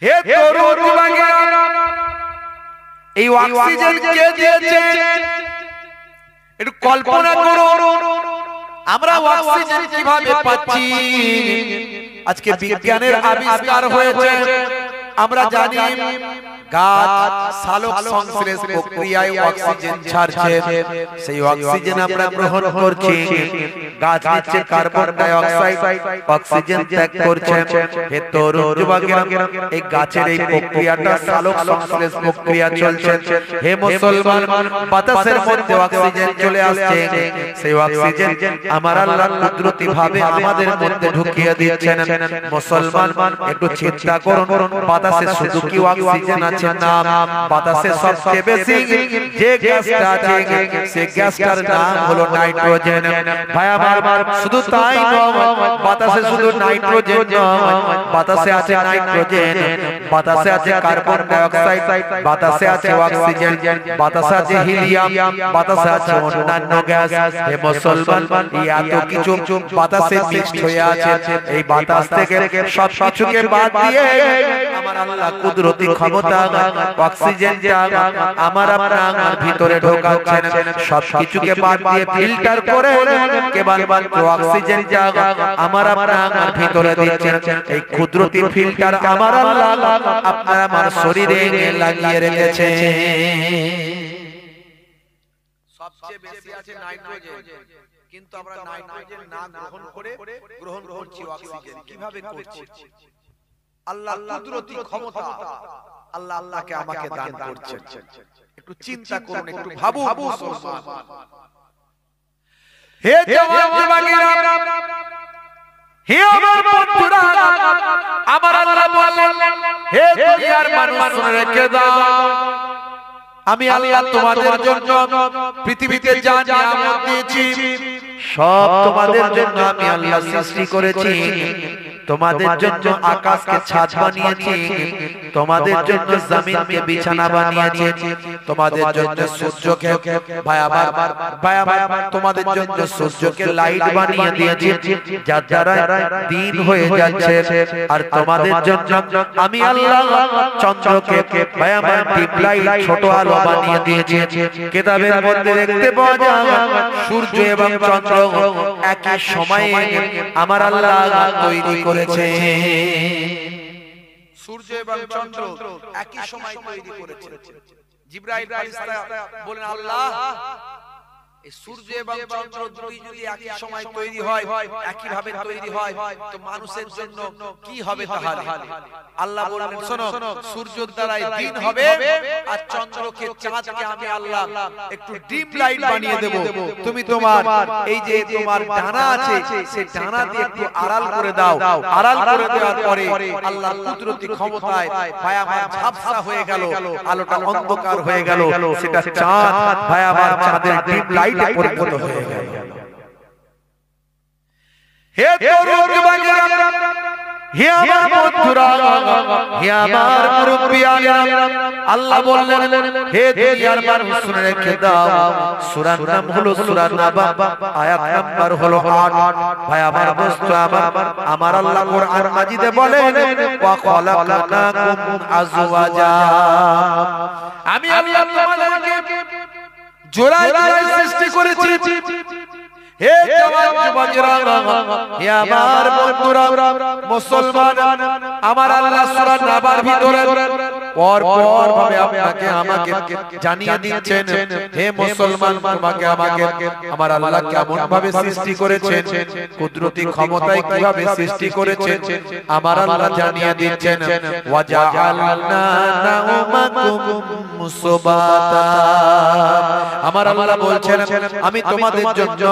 হে তরুণ যুবকেরা, এই অক্সিজেন কে দিয়েছে একটু কল্পনা করো। আমরা অক্সিজেন কিভাবে পাচ্ছি? আজকে বিজ্ঞানের আবিষ্কার হয়েছে। আমরা জানি গাছ সালোক সংশ্লেষ প্রক্রিয়ায় অক্সিজেন ছাড়ছে, সেই অক্সিজেন আমরা গ্রহণ করছি। গাছ নিচ্ছে কার্বন ডাই অক্সাইড, অক্সিজেন ত্যাগ করছে। হে তরুণ যুবকেরা, এই গাছের এই প্রক্রিয়াটা সালোক সংশ্লেষ প্রক্রিয়া চলছে। হে মুসলমান, বাতাসের মধ্যে অক্সিজেন চলে আসছে, সেই অক্সিজেন আমার আল্লাহ কুদরতি ভাবে আমাদের মধ্যে ঢুকিয়ে দিচ্ছেন। মুসলমান, একটু চিন্তা করুন, বাতাসে শুধু কি অক্সিজেন আছে? না, বাতাসে সবচেয়ে বেশি যে গ্যাসটা আছে সেই গ্যাসটার নাম হলো নাইট্রোজেন। ভাই আমার, শুধু তাই নয়, বাতাসে শুধু নাইট্রোজেন নয়, বাতাসে আছে নাইট্রোজেন, বাতাসে আছে কার্বন ডাই অক্সাইড, বাতাসে আছে অক্সিজেন, বাতাসে আছে হিলিয়াম, বাতাসে আছে অন্যান্য গ্যাস। হে মুসলমান, এই এত কিছু বাতাসে মিক্সড হয়ে আছে। এই বাতাস থেকে সব কিছুকে বাদ দিয়ে আমার আল্লাহ কুদরতি ক্ষমতা অক্সিজেনটা আমার আপনার ভিতরে ঢোকাচ্ছেন। সব কিছুকে বাদ দিয়ে ফিল্টার করে কেবলমাত্র অক্সিজেনটা আমার আপনার ভিতরে দিচ্ছেন। এই কুদরতি ফিল্টার আমার আল্লাহ আপনার আমার শরীরে লাগিয়ে রেখেছে। সবচেয়ে বেশি আছে নাইট্রোজেন, কিন্তু আমরা নাইট্রোজেন না গ্রহণ করে গ্রহণ করছি অক্সিজেন। কিভাবে করছি? আল্লাহ কুদরতি ক্ষমতা, আল্লাহ আল্লাহকে আমাকে দান করছেন। একটু চিন্তা করুন, একটু ভাবুন মুসলমান। হে জওয়ান যুবকেরা, হে আমার বন্ধুরা, আমার আল্লাহ বলেন, হে দুনিয়ার মানুষ শুনে রেখে দাও, আমি আল্লাহ তোমাদের জন্য পৃথিবীতে যা নিয়ামত দিয়েছি সব তোমাদের জন্য আমি আল্লাহ সৃষ্টি করেছি। তোমাদের জন্য আকাশকে ছাদ বানিয়েছি, তোমাদের জন্য জমিনকে বিছানা বানিয়েছি, তোমাদের জন্য সূর্যকে তোমাদের জন্য সূর্যকে লাইট বানিয়ে দিয়েছি যার দ্বারা দিন হয়ে যাচ্ছে। আর তোমাদের জন্য আমি আল্লাহ চন্দ্রকে ডিপ লাইট, ছোট আলো বানিয়ে দিয়েছি। কিতাবের মধ্যে দেখতে পাওয়া যায় সূর্য এবং চন্দ্র একই সময়ে আমার আল্লাহ তৈরি করেছে। সূর্য এবং চন্দ্র একই সময় তৈরি করেছে। জিবরাইল ফেরেশতা বলেন, আল্লাহ, এই সূর্য এবং চন্দ্র দুই যদি একই সময় তৈরি হয়, একই ভাবে তৈরি হয়, তো মানুষের জন্য কি হবে তাহলে? আল্লাহ বলেন, শোনো, সূর্যের দ্বারাই দিন হবে, আর চন্দ্রকে, চাঁদকে আমি আল্লাহ একটু ডিম লাইট বানিয়ে দেব। তুমি তোমার এই যে তোমার ডানা আছে, সেই ডানা দিয়ে একটু আড়াল করে দাও। আড়াল করে দেওয়ার পরে আল্লাহ কুদরতি ক্ষমতায় ভাই আমার ঝাপসা হয়ে গেল, আলোটা অন্ধকার হয়ে গেল, সেটা চাঁদ ভাই আমার চাঁদের ডিম লাইট পরিণত হয়ে গেল। হে তরুণ যুবকেরা, হে আমার বন্ধুরা, হে আমার মুরব্বিয়ারা, আল্লাহ বললেন, হে দুনিয়ার মানুষ শুনে রেখে দাও, সূরার নাম হলো সূরা নাবা, আয়াত নাম্বার হলো 8। ভাই আমার দোস্ত, আমার আল্লাহ কোরআন মাজিদে বলেন, ওয়া খালাকনাকুম আজওয়াজা, আমি আল্লাহ তোমাদেরকে জোড়ায় জোড়ায় সৃষ্টি করেছি। হে জওয়ান যুবকেরা, হে আমার বন্ধুরা মুসলমান, আমার আল্লাহ সূরা নাবার ভিতরে পরপর ভাবে আপনাকে আমাকে জানিয়ে দিচ্ছেন, হে মুসলমান, তোমাকে আমাকে আমার আল্লাহ কেমন ভাবে সৃষ্টি করেছেন, কুদরতি ক্ষমতায় কিভাবে সৃষ্টি করেছেন আমার আল্লাহ জানিয়ে দিচ্ছেন। ওয়া জাআলনা নাওমাকুম মুসবাতা, আমার আল্লাহ বলছেন, আমি তোমাদের জন্য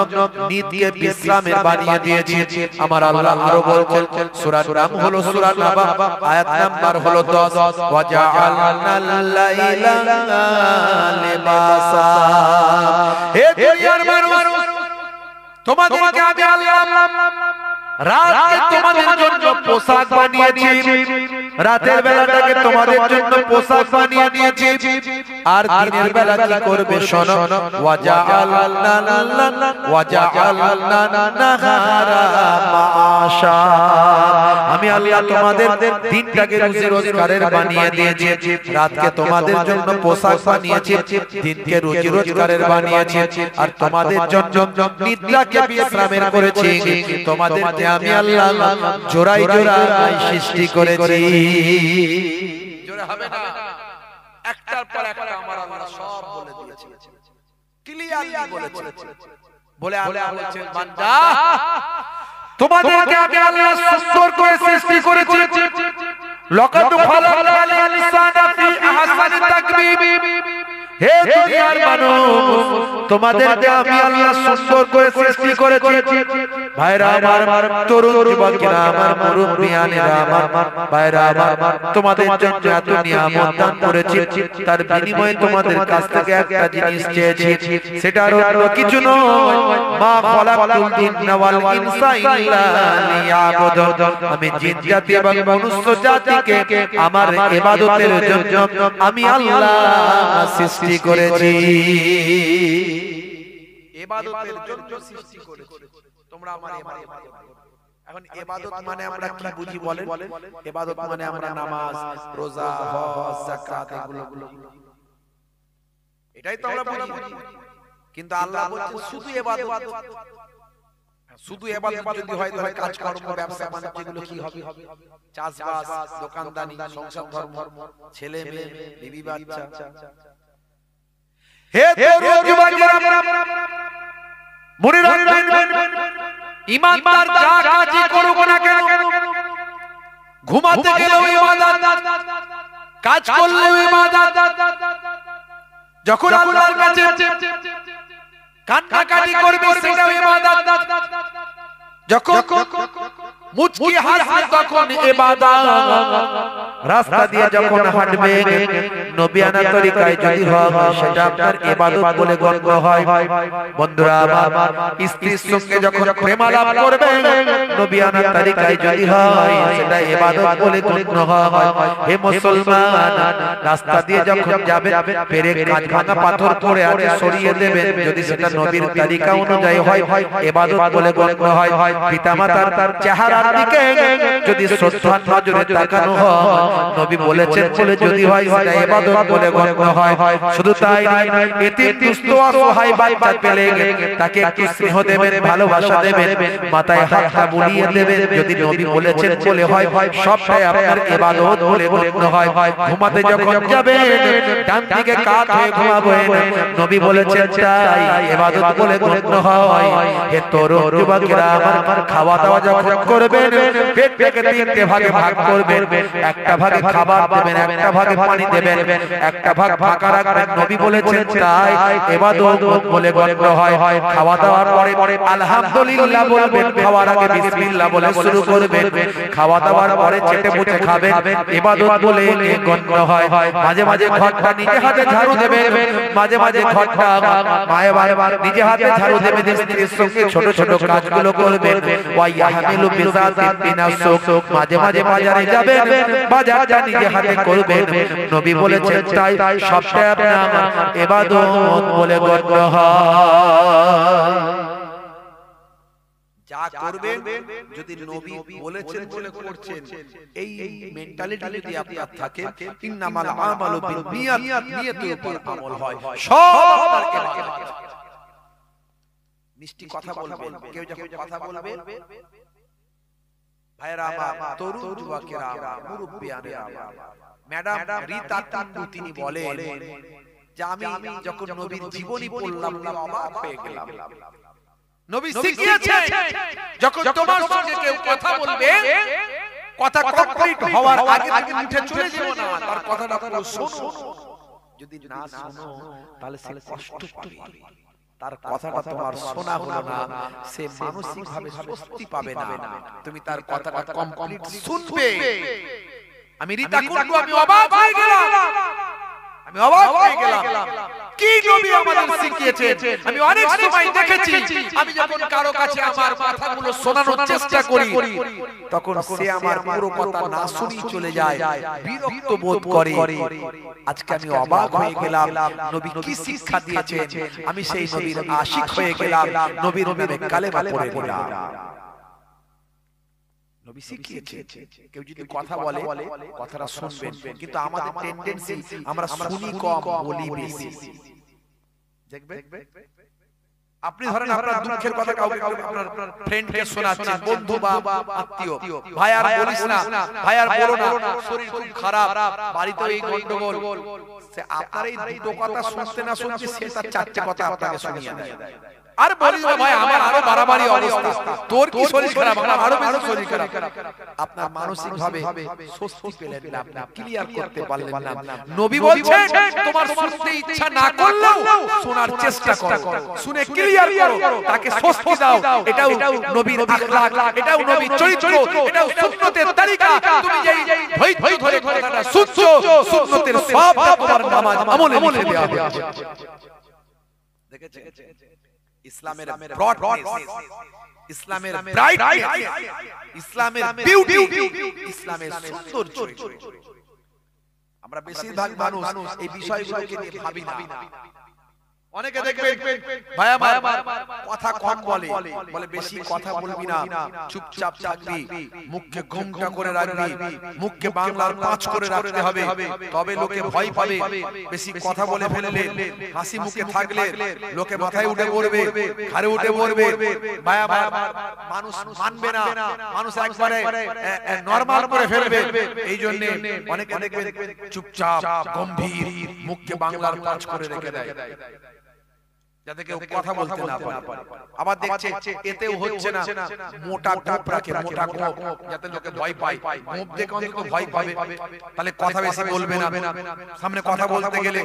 নিদকে বিশ্রামের বানিয়ে দিয়েছি। আমার আল্লাহ আরো বলছেন, সূরার নাম হলো সূরা নাবা, আয়াত নাম্বার হলো 10, ওয়া জাআলনাল লাইলা লিবাসা। হে দুনিয়ার মানুষ, তোমাদেরকে আমি আল্লাহ রাতকে তোমাদের জন্য পোশাক বানিয়েছি, রাতের বেলাটাকে তোমাদের জন্য পোশাক বানিয়ে দিয়েছি আর দিনের বেলা কি করবে শোনো ওয়াজআলনা নাহারা মাআশা আমি আল্লাহ তোমাদের দিনটাকে রুজি রোজগারের বানিয়ে দিয়েছি রাতকে তোমাদের জন্য পোশাক বানিয়েছি দিনকে রুজি রোজগারের বানিয়েছি আর তোমাদের জন্য নিদ্রাকে বিশ্রামের করেছি তোমাদেরকে আমি আল্লাহ জোড়ায় জোড়ায় সৃষ্টি করেছি জোড়া হবে না একটার পর একটা আমার আল্লাহ সব বলে দিয়েছে ক্লিয়ারলি বলেছে বলে আল্লাহ বলেছেন বান্দা তোমাদেরকে আমি আল্লাহ সুন্দর করে সৃষ্টি করেছি লাকাদ খালাকাল ইনসানা ফি আহসানি তাকবীম হে দুনিয়ার মানুষ তোমাদেরকে আমি আল্লাহ সুন্দর করে সৃষ্টি করেছি ভাইরা আমার তরুণ যুবকেরা আমার মুরব্বিয়ানেরা আমার ভাইরা আমার তোমাদের জন্য এত নিয়ামত দান করেছি তার বিনিময়ে তোমাদের কাছ থেকে একটা জিনিস চেয়েছি সেটা আর কিছু নয় মা খালাকাতুল জিন্না ওয়াল ইনসা ইল্লা লিয়াবুদুন আমি জিন জাতি এবং মনুষ্য জাতিকে আমার ইবাদতের জন্য আমি আল্লাহ সৃষ্টি করেছি ইবাদতের জন্য সৃষ্টি করেছি তোমরা আমার ইবাদত করো এখন ইবাদত মানে আমরা কি বুঝি বলেন ইবাদত মানে আমরা নামাজ রোজা হজ যাকাত এগুলো এটাই তো আমরা বুঝি কিন্তু আল্লাহ বলেন শুধু ইবাদত শুধু ইবাদত যদি হয় তাহলে কাজ কর্ম ব্যবসা বাণিজ্য এগুলো কি হবে চাষবাস দোকানদারি সংসার ধর্ম ছেলে মেয়ে বিবি বাচ্চা হে তরুণ যুবকেরা মনে রাখবেন ঈমানদার যা কাজই করুক না কেন ঘুমাতে গেলেও ইবাদত কাজ করলেও ইবাদত যখন আল্লাহর কাছে কান্নাকাটি করবে সেটাও ইবাদত যখন মুচকি হাসবে তখন ইবাদত রাস্তা দিয়ে যখন হাঁটবে নবিয়ানা তরিকায় যদি হয় সেটা আপনার ইবাদত বলে গণ্য হয় বন্ধুরা আমার স্ত্রীর সঙ্গে যখন প্রেমালাপ করবে নবিয়ানা তরিকায় যদি হয় সেটা ইবাদত বলে গণ্য হয় হে মুসলমান রাস্তা দিয়ে যখন যাবে পেরে কাঁচ ভাঙা পাথর পড়ে আছে সরিয়ে দেবেন যদি সেটা নবীর তরিকা অনুযায়ী হয় ইবাদত বলে গণ্য হয় পিতামাতার চেহারার দিকে যদি শ্রদ্ধার নজরে তাকানো হয় নবী বলেছেন বলে যদি হয় সেটা ইবাদত বলে গণ্য হয় শুধু তাই নয় এতিম দুস্থ অসহায় বাচ্চা পেলে তাকে একটু স্নেহ দেবেন ভালোবাসা দেবেন মাথায় হাতটা বুলিয়ে দেবেন যদি নবী বলেছেন বলে হয় সবটাই আপনার ইবাদত বলে গণ্য হয় ঘুমাতে যখন যাবেন ডান দিকে কাত হয়ে ঘুমাবেন নবী বলেছেন তাই ইবাদত বলে গণ্য হয় হে তরুণ যুবকেরা আমার খাওয়া দাওয়া যখন করবেন পেটটাকে তিনটে ভাগে ভাগ করবেন একটা ভাগে খাবার দেবেন একটা ভাগে পানি দেবেন একটা ভাগ ফাঁকা রাখবেন নবী বলেছেন তাই ইবাদত বলে গণ্য হয় খাওয়া দাওয়ার পরে আলহামদুলিল্লাহ বলবেন খাওয়ার আগে বিসমিল্লাহ বলে শুরু করবেন খাওয়া দাওয়ার পরে চেটে মুটে খাবেন ইবাদত বলে গণ্য হয় মাঝে মাঝে ঘরটা নিজে হাতে ঝাড়ু দেবেন মাঝে মাঝে ঘরটা মায়ে বারবার নিজে হাতে ঝাড়ু দেবেন স্ত্রীর সঙ্গে ছোট ছোট কাজগুলো করবেন ওয়া ইয়াহমিলু বিযাতিন বিনাসুক মাঝে মাঝে বাজারে যাবেন বাজারটা নিজে হাতে করবেন নবী বলেছেন তাই সবটাই আপনার ইবাদত বলে গণ্য হয় যা করবেন যদি নবী বলেছেন বলে করছেন এই মেন্টালিটি যদি আপনার থাকে ইন্নামাল আমালু বিনিয়াত নিয়তের উপর আমল হয় সব আপনার ইবাদত মিষ্টি কথা বলবেন কেউ যখন কথা বলবে ভাইরা আমার তরুণ যুবকেরা মুরব্বিয়ানেরা ম্যাডাম রীতা টান্ডু তিনি বলেন যে আমি যখন নবীর জীবনী পড়লাম অবাক হয়ে গেলাম নবী শিখিয়েছেন যখন তোমার সঙ্গে কেউ কথা বলবে কথা কমপ্লিট হওয়ার আগে আগে উঠে চলে যেও না তার কথাটা পুরো শোনো যদি না শোনো তাহলে সে কষ্ট পাবে তার কথাটা তোমার শোনা হলো না সে মানসিক ভাবে স্বস্তি পাবে না তুমি তার কথাটা কমপ্লিট শুনবে আমি রীতা কুন্ডু আমি অবাক হয়ে গেলাম কি নবী আমাদের শিখিয়েছেন। আমি অনেক সময় দেখেছি, আমি যখন কারো কাছে আমার কথাগুলো শোনানোর চেষ্টা করি, তখন সে আমার পুরো কথা না শুনেই চলে যায়, বিরক্ত বোধ করে। আজকে আমি অবাক হয়ে গেলাম, নবী কি শিক্ষা দিয়েছেন। আমি সেই নবীর আশিক হয়ে গেলাম, নবীর নামে কালেমা পড়ে দিলাম। নবী শিখিয়েছে, কেউ যদি কথা বলে কথাটা শুনবেন, কিন্তু আমাদের টেন্ডেন্সি আমরা শুনি কম, বলি বেশি। দেখবে আপনি ধরেন আপনার দুঃখের কথা কাউকে আপনার ফ্রেন্ডকে শোনাচ্ছেন, বন্ধু বা আত্মীয়, ভাই আর বলিস না, ভাই আর বলো না, শরীর খুব খারাপ, বাড়িতে এই গন্ডগোল, সে আপনার এই দুটো কথা শুনতে না শুনতে সে তার চারটে কথা আপনাকে শুনিয়ে দেয়। আর বলিস না ভাই আমার আরো বাড়াবাড়ি অবস্থা, তোর কি শরীর খারাপ, আমার আরো বেশি শরীর খারাপ। আপনার মানসিক ভাবে স্বস্তি পেলেন না, আপনি ক্লিয়ার করতে পারলেন না। নবী বলছেন তোমার শুনতে ইচ্ছা না করলেও শোনার চেষ্টা করো, শুনে ক্লিয়ার করো, তাকে স্বস্তি দাও। এটাও নবীর আখলাক, এটাও নবীর চরিত্র, এটাও সুন্নতের তরিকা। তুমি যেই ধৈর্য ধরে কথাটা শুনছো, সুন্নতের সবটা তোমার নামাজ আমলে লিখে দেওয়া হবে। দেখেছেন ইসলামের ব্রডনেস, ইসলামের ব্রাইটনেস, ইসলামের বিউটি, ইসলামের সৌন্দর্য। আমরা বেশিরভাগ মানুষ এই বিষয়গুলোকে নিয়ে ভাবি না। অনেকে দেখবেন ভাই আমার কথা কম বলে, বলে বেশি কথা বলবি না, চুপচাপ থাকবি, মুখকে ঘোমটা করে রাখবি, মুখকে বাংলার পাঁচ করে রাখতে হবে, তবে লোকে ভয় পাবে। বেশি কথা বলে ফেললে, হাসি মুখে থাকলে লোকে মাথায় উঠে পড়বে, ঘাড়ে উঠে পড়বে, ভাই আমার মানুষ মানবে না, মানুষ একবারে নরমাল করে ফেলবে। এই জন্য অনেকে দেখবেন চুপচাপ গম্ভীর, মুখকে বাংলার পাঁচ করে রেখে দেয়, যাতে কেউ কথা বলতে না পারে। আবার দেখছে এতেও হচ্ছে না, মোটা গোপ রাখে, মোটা গোপ, যাতে লোকে ভয় পায়, গোপ দেখে অন্তত ভয় পাবে, তাহলে কথা বেশি বলবে না। সামনে কথা বলতে গেলে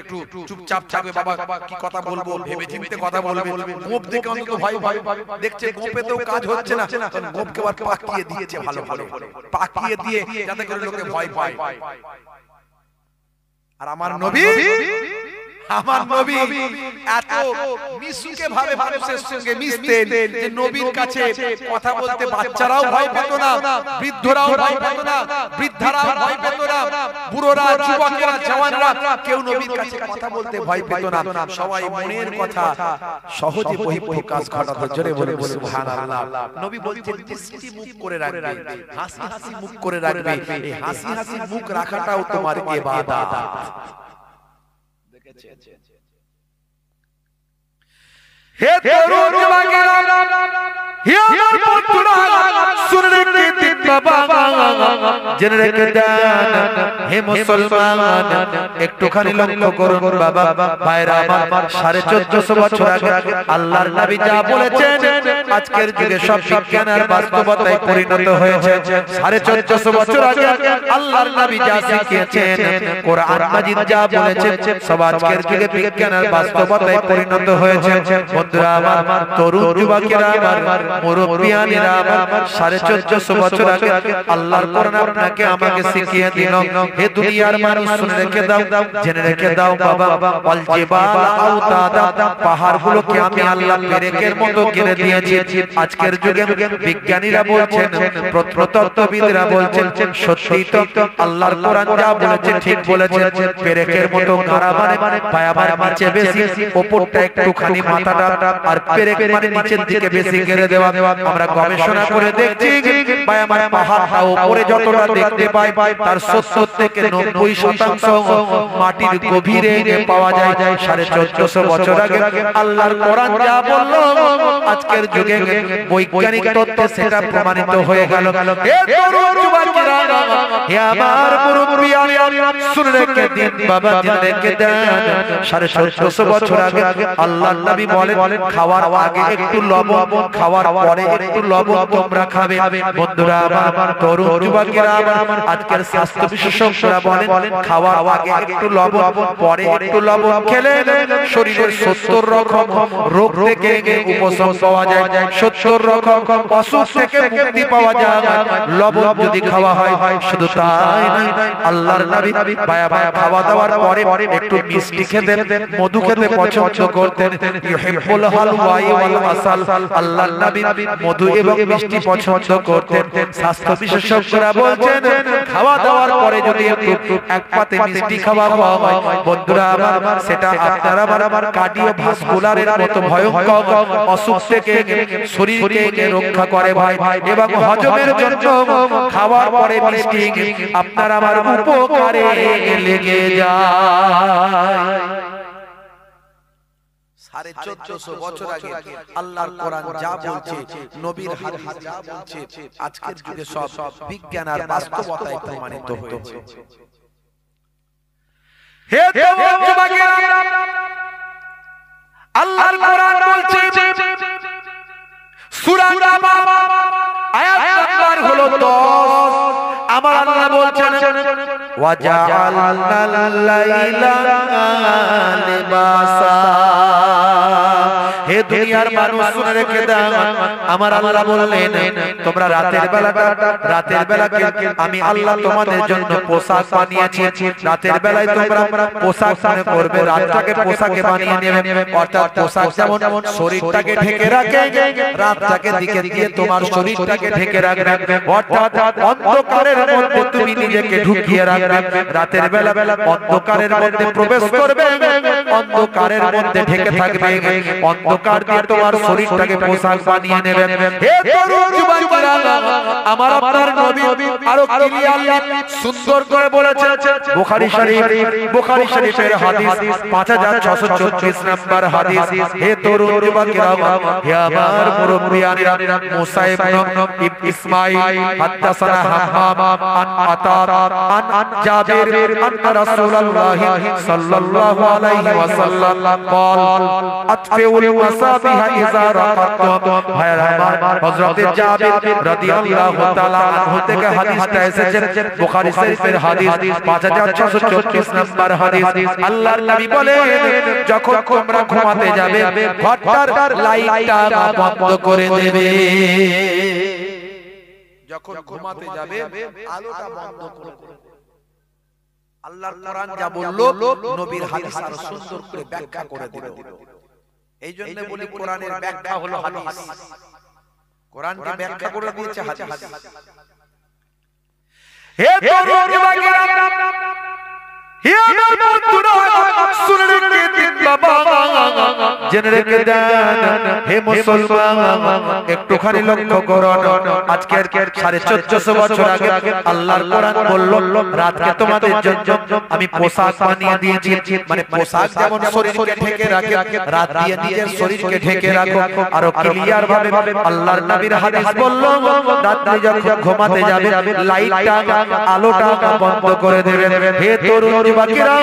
একটু চুপচাপ থাকবে, বাবা কি কথা বলবো ভেবে চিন্তে কথা বলবে, গোপ দেখে অন্তত ভয় পাবে। দেখছে গোপেতেও কাজ হচ্ছে না, তখন গোপকে আবার পাকিয়ে দিয়েছে, ভালো ভালো পাকিয়ে দিয়ে যাতে করে লোকে ভয় পায়। আর আমার নবী, আমার নবী এত মিশুকে ভাবে মানুষের সঙ্গে মিশতেন যে নবীর কাছে কথা বলতে বাচ্চারাও ভয় পেত না, বৃদ্ধরাও ভয় পেত না, বৃদ্ধারাও ভয় পেত না, বুড়োরা, যুবকেরা, জওয়ানরা কেউ নবীর কাছে কথা বলতে ভয় পেত না। সবাই মনের কথা সহজে বহিঃপ্রকাশ ঘটাতো। জোরে বলে সুবহানাল্লাহ। নবী বলছেন দৃষ্টি মুখ করে রাখবে, হাসি হাসি মুখ করে রাখবে। এই হাসি হাসি মুখ রাখাটাও তোমার ইবাদত। হে তরুণ যুবকেরা, হে আমার বন্ধুরা, শুনে রেখে দিন বাবা, জেনে রেখে দেন হে মুসলমান, একটুখানি লক্ষ্য করুন বাবা ভাইরা আমার। 1450 বছর আগে আল্লাহর নবী যা বলেছেন আজকের যুগে সব বিজ্ঞান আর বাস্তবতায় পরিণত হয়েছে। 1450 বছর আগে আল্লাহর নবী যা শিখিয়েছেন, কোরআন মাজিদ যা বলেছেন, সব আজকের যুগে বিজ্ঞান আর বাস্তবতায় পরিণত হয়েছে। বন্ধুরা আমার, তরুণ যুবকেরা আমার, মুরব্বিয়ানেরা আমার, 1450 বছর আগে আল্লাহর কোরআন আপনাকে আমাকে শিখিয়ে দিল। হে দুনিয়ার মানুষ শুনে রেখে দাও, জেনে রেখে দাও বাবা, ওয়াল জিবাল আওতাদা, পাহাড়গুলোকে আমি আল্লাহ পেরেকের মতো ঘিরে দিয়েছি। আজকের যুগে বিজ্ঞানীরা বলছেন, প্রত্নতত্ত্ববিদরা বলছেন, সত্যি তো আল্লাহর কোরআন যা বলেছে ঠিক বলেছে। পেরেকের মতো গাড়া মানে পায়াবার নিচে বেশি, উপরটা একটুখানি মাথাটা, আর পেরেক মানে নিচের দিকে বেশি ঘিরে দেওয়া। আমরা গবেষণা করে দেখছি পায়াবার পাহাড়টা উপরে যতটা দেখতে পাই তার 70 থেকে 90% মাটির গভীরে পাওয়া যায়। 1450 বছর আগে আল্লাহর কোরআন যা বলল, আজকের যুগে বৈজ্ঞানিক তত্ত্বে সেটা প্রমাণিত হয়ে গেল। হে তরুণ যুবকেরা, হে আমার মুরব্বিয়ানেরা, শুনে রেখে দিন বাবা, জেনে রেখে দেন 1450 বছর আগে আল্লাহর নবী বলেছেন খাওয়ার আগে একটু লবণ, খাওয়ার পরে একটু লবণ তোমরা খাবে। বন্ধুরা আমার, তরুণ যুবকেরা আমার, আজকের স্বাস্থ্য বিশেষজ্ঞরা বলেন খাওয়ার আগে একটু লবণ, পরে একটু লবণ খেলে শরীরের 70 রকম রোগ থেকে উপশম পাওয়া যায়, 70 রকম অসুখ থেকে মুক্তি পাওয়া যায় লবণ যদি খাওয়া হয়। শুধু তাই নয়, আল্লাহর নবী ভায়া ভায়া খাওয়া দাওয়ার পরে একটু মিষ্টি খেতেন, মধু খেতে পছন্দ করতেন। ইউহিব্বুল হালওয়া ওয়াল আসাল, আল্লাহর নবী মধু এবং মিষ্টি পছন্দ করতেন। স্বাস্থ্য বিশেষজ্ঞরা বলছেন খাওয়া দাওয়ার পরে যদি একটু এক পাতে মিষ্টি খাওয়া হয়, বন্ধুরা আমার, সেটা আপনারা আমার কার্ডিওভাস্কুলারের মতো ভয়ঙ্কর অসুখ থেকে শরীরকে রক্ষা করে ভাই। এবং হজমের জন্য খাওয়ার পরে মিষ্টি আপনার আমার উপকারে লেগে যায়। 1450 বছর আগে আল্লাহর কোরআন যা বলছে, নবীর হাদিস যা বলছে, আজকের যুগে সব বিজ্ঞান আর বাস্তবতায় প্রমাণিত হয়েছে। হে তরুণ যুবকেরা, আল্লাহর কোরআন বলছে সূরা নাবা আয়াত নাম্বার হলো 10। আমার আল্লাহ বলছেন ওয়াজআলনাল লাইলা লিবাসা। হে দুনিয়ার মানুষ শুনে রেখে দাও, আমার আল্লাহ বললেন তোমরা রাতের বেলাকে আমি আল্লাহ তোমাদের জন্য পোশাক বানিয়েছি। রাতের বেলায় তোমরা পোশাক মনে করবে, রাতটাকে পোশাকে বানিয়ে নেবে। অর্থাৎ পোশাক যেমন শরীরটাকে ঢেকে রাখে, রাতটাকে দিকে দিয়ে তোমার শরীরটাকে ঢেকে রাখবে। অর্থাৎ অন্ধকারের মধ্যে তুমি নিজেকে ঢুকিয়ে রাখবে। রাতের বেলা অন্ধকারের মধ্যে প্রবেশ করবে, অন্ধকারের মধ্যে ঢেকে থাকবে, অন্ধকার দিয়ে তোমার শরীরটাকে পোশাক বানিয়ে নেবে। হে তরুণ যুবকেরা, আমার আপনার নবী আরো ক্লিয়ারলি সুন্দর করে বলেছেন বুখারী শরীফের হাদিস 5634 নম্বর হাদিস। হে তরুণ যুবকেরা, হে আমার মুরব্বিয়ানেরা, মুসা ইবনে ইসমাঈল হাদাসানা হাম্মাম আন আতা আন জাবির আন রাসূলুল্লাহ সাল্লাল্লাহু আলাইহি ওয়াসাল্লাম قال اطفئوا المصابيح اذا رقدتم। হযরত জাবির রাদিয়াল্লাহু তাআলা আনহু থেকে হাদিসটা এসেছে, বুখারী শরীফের হাদিস 5634 নম্বর হাদিস। আল্লাহর নবী বলেন যখন তোমরা ঘুমাতে যাবে ঘরটার লাইটটা বন্ধ করে দেবে। যখন ঘুমাতে যাবে আলোটা বন্ধ করে দেবে। আল্লাহর কোরআন যা বললো, নবীর হাদিস আরো সুন্দর করে ব্যাখ্যা করে দিল। এইজন্য বলি কোরআনের ব্যাখ্যা হলো হাদিস। কোরআনকে ব্যাখ্যা করে দিয়েছে হাদিস। হে তরুণ যুবকেরা, হে আমার বন্ধুরা, শুনে রেখে দিন বাবা, জেনে রেখে দেন হে মুসলমান, একটুখানি লক্ষ্য করুন। আজকের 1450 বছর আগে আল্লাহর কোরআন বলল রাতকে তোমাদের জন্য আমি পোশাক বানিয়ে দিয়েছি। মানে পোশাক যেমন শরীরকে ঢেকে রাখে, রাত দিয়ে নিজের শরীরকে ঢেকে রাখো। আরো ক্লিয়ার ভাবে আল্লাহর নবীর হাদিস বলল রাতে যখন ঘুমাতে যাবে লাইটটা আলোটা বন্ধ করে দেবে। হে তরুণ যুবকেরা,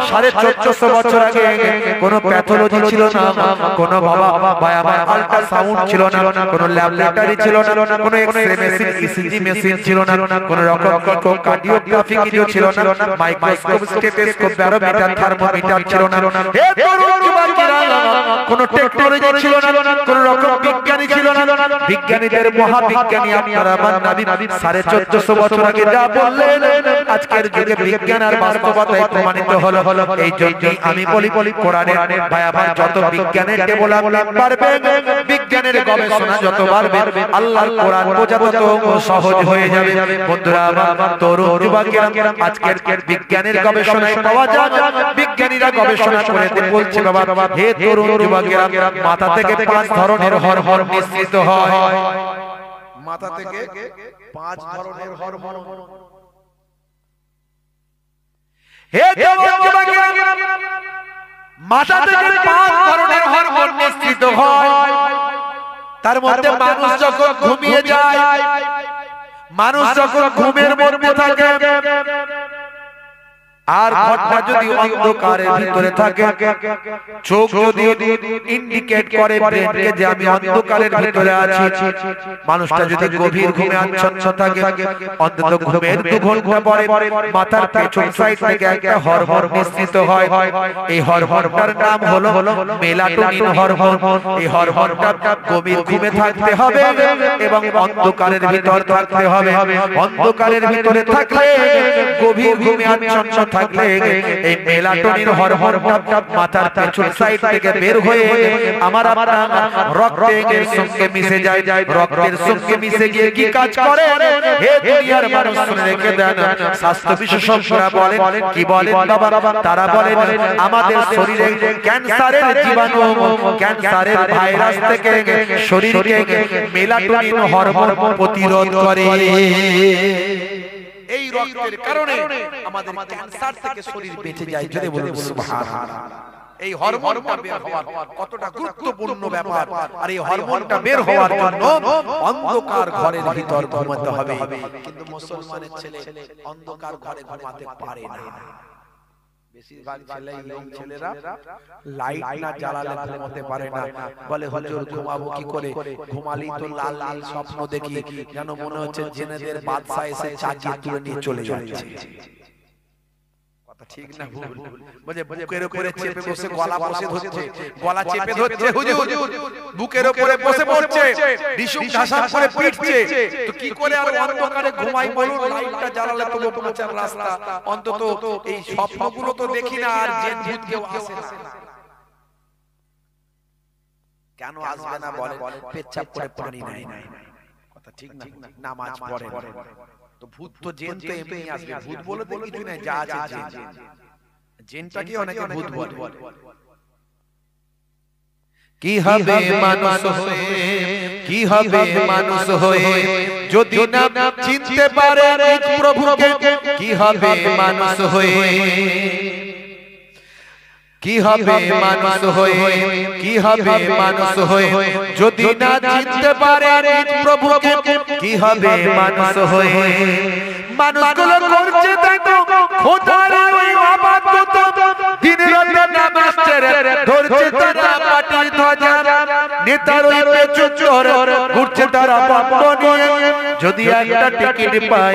1450 বছর আগে কোন প্যাথোলজি ছিল না, কোন বাবা আল্ট্রাসাউন্ড ছিল না, কোন ল্যাবরেটরি ছিল না, কোন এক্সরে মেশিন, ইসিজি মেশিন ছিল না, কোন রকম কার্ডিওগ্রাফি কিছু ছিল না, মাইক্রোস্কোপ, স্টেথোস্কোপ, ব্যারোমিটার, থার্মোমিটার ছিল না। হে তরুণ যুবকেরা, কোন টেকনোলজি ছিল না, কোন রকম বিজ্ঞানী ছিল না। বিজ্ঞানীদের মহাবিজ্ঞানী আপনারা আমার নবী 1450 বছর আগে যা বললেন, আজকের যুগে বিজ্ঞান আর বাস্তবতায় প্রমাণিত হলো। এই জন্যই আমি বলি কোরআনের ভায়া ভাই যত বিজ্ঞানের ডেভেলপমেন্ট বাড়বে, বিজ্ঞানের গবেষণা যত বাড়বে, আল্লাহর কোরআন বোঝা তত সহজ হয়ে যাবে। বন্ধুরা আমার, তরুণ যুবকেরা, আজকের বিজ্ঞানের গবেষণায় পাওয়া যায়, বিজ্ঞানীরা গবেষণা করে বলছে বাবা, হে তরুণ যুবকেরা, মাথা থেকে 5 ধরনের হরমোন নিঃসৃত হয়। মাথা থেকে 5 ধরনের হরমোন। হে তরুণ যুবকেরা, মাথা থেকে 5 ধরনের হরমোন নিঃসৃত হয়। তার মধ্যে মানুষ যখন ঘুমিয়ে যায়, মানুষ যখন ঘুমের মধ্যে থাকে, আর ঘরটা যদি অন্ধকারের ভিতরে থাকে, চোখ যদি ইন্ডিকেট করে ব্রেনকে যে আমি অন্ধকারের ভিতরে আছি, মানুষটা যদি গভীর ঘুমে আচ্ছন্ন থাকে, অন্তত ঘুমের 2 ঘন্টা পরে মাথার পেছন সাইড থেকে একটা হরমোন নিঃসৃত হয়। এই হরমোনটার নাম হলো মেলাটোনিন হরমোন। এই হরমোনটা গভীর ঘুমে থাকতে হবে এবং অন্ধকারের ভিতর থাকতে হবে। অন্ধকারের ভিতরে থাকলে, গভীর ঘুমে আচ্ছন্ন থাকলে এই মেলাটোনিন হরমোনটা মাথার পেছন সাইড থেকে বের হয়ে আমার রক্তের সঙ্গে মিশে যায়। রক্তের সঙ্গে মিশে গিয়ে কি কাজ করে? হে দুনিয়ার মানুষ শুনে রেখে দেন, স্বাস্থ্য বিশেষজ্ঞরা বলেন, কি বলেন বাবা? তারা বলেন আমাদের শরীরে ক্যান্সারের জীবাণু, ক্যান্সারের ভাইরাস থেকে শরীরকে মেলাটোনিন হরমোন প্রতিরোধ করে। এই রক্তের কারণে আমাদের ক্যান্সার থেকে শরীর বেঁচে যায়। যদি বলুন সুবহানাল্লাহ। এই হরমোনটা বের হওয়া কতটা গুরুত্বপূর্ণ ব্যাপার। আর এই হরমোনটা বের হওয়ার জন্য অন্ধকার ঘরের ভিতর ঘুমাতে হবে। কিন্তু মুসলমানের ছেলে অন্ধকার ঘরে ঘুমাতে পারে না। বেশিরভাগ ছেলেরা লাইট না জ্বালালে ঘুমাতে পারে না। বলে হুজুর ঘুমাবো কি করে? ঘুমালি তো লাল লাল স্বপ্ন দেখি, যেন মনে হচ্ছে জেনেদের বাদশা এসে চাকি তুলে নিয়ে চলে যাচ্ছে। ঠিক না ভুল? বুকের উপরে চেপে বসে গলা বসে ধরছে, গলা চেপে ধরছে হুজুর, বুকের উপরে বসে পড়ছে, ডিসুম ঢাসা করে পিটছে। তো কি করে আর অন্ধকারে ঘুমাই বলুন? লাইটটা জ্বালালে তো বাঁচার রাস্তা। অন্তত এই স্বপ্নগুলো তো দেখি না, আর জিন ভূত কেউ আসে না। কেন আসবে না বলে? পেচ্ছাপ করে পানি নাই। কথা ঠিক না? নামাজ পড়ে তো ভূত তো জিন তো এমনি আসবে। ভূত বলে তো কিছু নাই, যা আছে জিন। জিনটাকে অনেকে ভূত বলে। কি হবে মানুষ হয়ে, কি হবে মানুষ হয়ে যদি না চিনতে পারে নিজ প্রভুকে? কি হবে মানুষ হয়ে, কি হবে মানুষ হয়ে, কি হবে মানুষ হয়ে যদি না চিনতে পারে নিজ প্রভুকে? কি হবে মানুষ হয়ে? মানুষগুলো করছে দেখো খোদার ওই ইবাদত, দিন রাতে নামাজ ছেড়ে ধরছে তারা পাটি ধ্বজা, নেতার ওই পেছন চড়ে ঘুরছে তারা বাম্ব নিয়ে। যদি একটা টিকিট পাই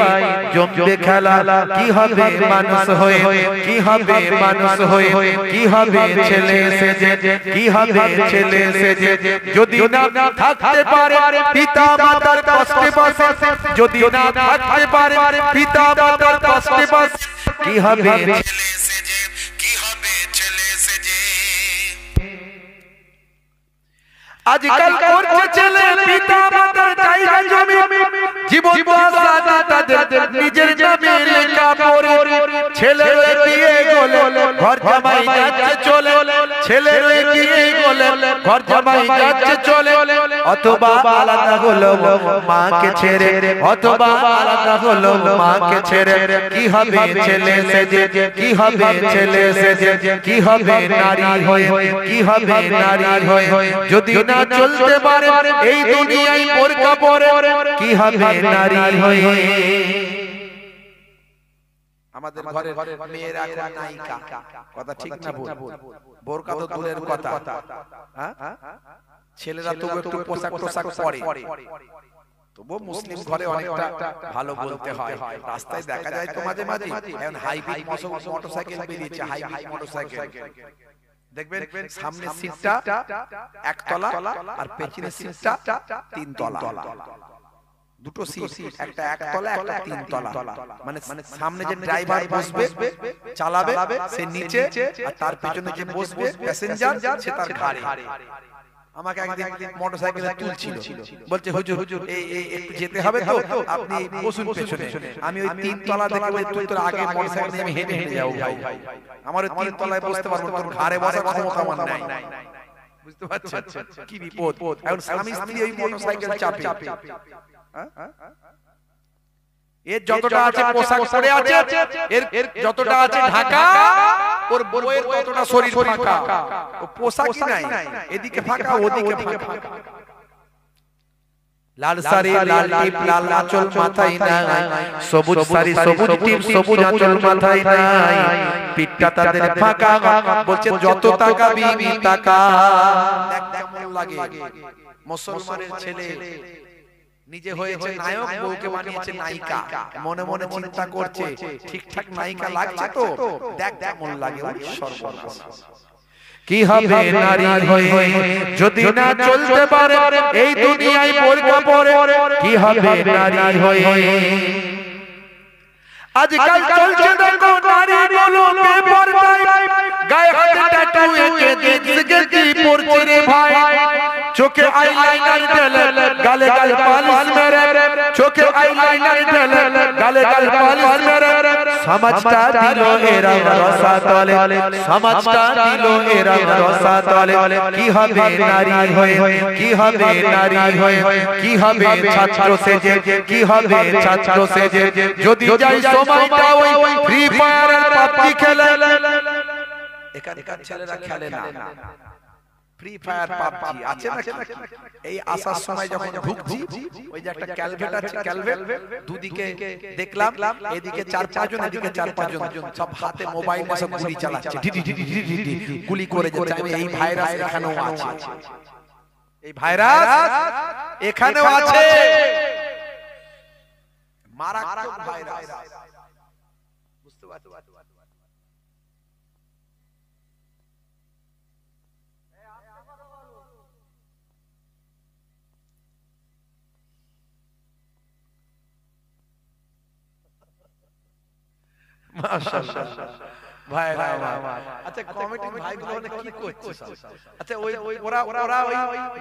জমবে খেলা। কি হবে মানুষ হয়ে, কি হবে মানুষ হয়ে, কি হবে ছেলে সেজে, কি হবে ছেলে সেজে যদি না থাকতে পারে পিতা মাতার কষ্টে বসে, যদি না থাকতে পারে পিতা মাতার কষ্টে বসে। কি হবে ছেলে সেজে, কি হবে ছেলে সেজে। আজকাল করছে ছেলে পিতা মাতার জায়গা জমি, জীবন বাঁচাতে তাদের নিজের নামে লেখা পড়ে। ছেলের বিয়ে গলে ঘর জামাই যাচ্ছে চলে, ছেলের বিয়ে গলে ঘর জামাই যাচ্ছে চলে। অথবা আলাদা হলো মাকে ছেড়ে, অথবা আলাদা হলো মাকে ছেড়ে। কি হবে ছেলে সেজে, কি হবে ছেলে সেজে, কি হবে নারী হয়ে, কি হবে নারী হয়ে যদি না চলতে পারে এই দুনিয়ায় বোরকা পরে? কি হবে নারী হয়ে? আমাদের ঘরের মেয়েরা এখন নায়িকা। কথা ঠিক না ভুল? বোরকা তো দূরের কথা, ছেলেরা তো একটু পোশাক টোশাক পরে। তবু মুসলিম ঘরে অনেকটা ভালো বলতে হয়। রাস্তায় দেখা যায় তো মাঝে মাঝে এখন হাইব্রিড মোটরসাইকেল বেরিয়েছে, হাইব্রিড মোটরসাইকেল। দেখবেন সামনে সিটটা একতলা আর পেছনের সিটটা 3 তলা। দুটো সিট, একটা একতলা একটা 3 তলা। মানে সামনে যে ড্রাইভার বসবে চালাবে সে নিচে, আর তার পেছনে যে বসবে প্যাসেঞ্জার সে তার ঘাড়ে। আমাকে একদিন মোটরসাইকেলে তুলছিল, বলছে হুজুর এই একটু যেতে হবে তো আপনি বসুন পেছনে। আমি ওই 3 তলা দেখে বলি তুই তোর আগে মোটরসাইকেলে আমি হেঁটে হেঁটে যাবো ভাই, আমার 3 তলায় বসতে পারবো, তোর ঘাড়ে বসার ক্ষমতা আমার নাই। বুঝতে পারছেন কি বিপদ? এখন স্বামী স্ত্রী ওই মোটরসাইকেল চাপে, এর যতটা আছে পোশাক পরে আছে, এর যতটা আছে ঢাকা, ওর বউয়ের ততটা শরীর ফাঁকা, ও পোশাকই নাই, এদিকে ফাঁকা ওদিকে ফাঁকা। লাল শাড়ি লাল টিপ লাল আঁচল মাথায় নাই, সবুজ শাড়ি সবুজ টিপ সবুজ আঁচল মাথায় নাই, পিঠটা তাদের ফাঁকা, বলছে যত টাকা বিবি টাকা। দেখ কেমন লাগে মুসলমানের ছেলে নিজে হয়েছে নায়ক, বউকে বানিয়েছে নায়িকা, মনে মনে চিন্তা করছে ঠিকঠাক নায়িকা লাগছে তো, দেখ কেমন লাগে। সর্বনাশ কি হবে নারী হয়ে যদি না চলতে পারে এই দুনিয়ায় বোরকা পরে, কি হবে নারী হয়ে। আজকাল চলছে দেখো নারী গুলো বেপরদায়, গায়ে হাতে ট্যাটু এঁকে জিন্স পরছে রে ভাই, চোখে আইলাইনার ঢেলে গালে গাল পালিশ মেরে, চোখে আইলাইনার ঢেলে গালে গাল পালিশ মেরে, সমাজটা দিল এরা রসাতলে, সমাজটা দিল এরা রসাতলে। কি হবে নারী হয়ে, কি হবে নারী হয়ে, কি হবে ছাত্র সেজে, কি হবে ছাত্র সেজে যদি যাই সময়টা ওই ফ্রি ফায়ার আর পাবজি খেলে। এখানকার ছেলেরা খেলে না ফ্রি ফায়ার পাবজি, আছে না? এই আসার সময় যখন ঢুকছি ওই যে একটা ক্যালভেট আছে, ক্যালভেট দুদিকে দেখলাম, এদিকে 4-5 জন, এদিকে 4-5 জন, সব হাতে মোবাইল নিয়ে সব গুলি চালাচ্ছে, গুলি করে যাচ্ছে। এই ভাইরাস এখানেও আছে, এই ভাইরাস এখানেও আছে, মারাত্মক ভাইরাস। বুঝতে পারছো? মাশাআল্লাহ ভাইরা আমার। আচ্ছা কমিটির ভাইগুলো কি করছে? আচ্ছা ওই ওরা ওই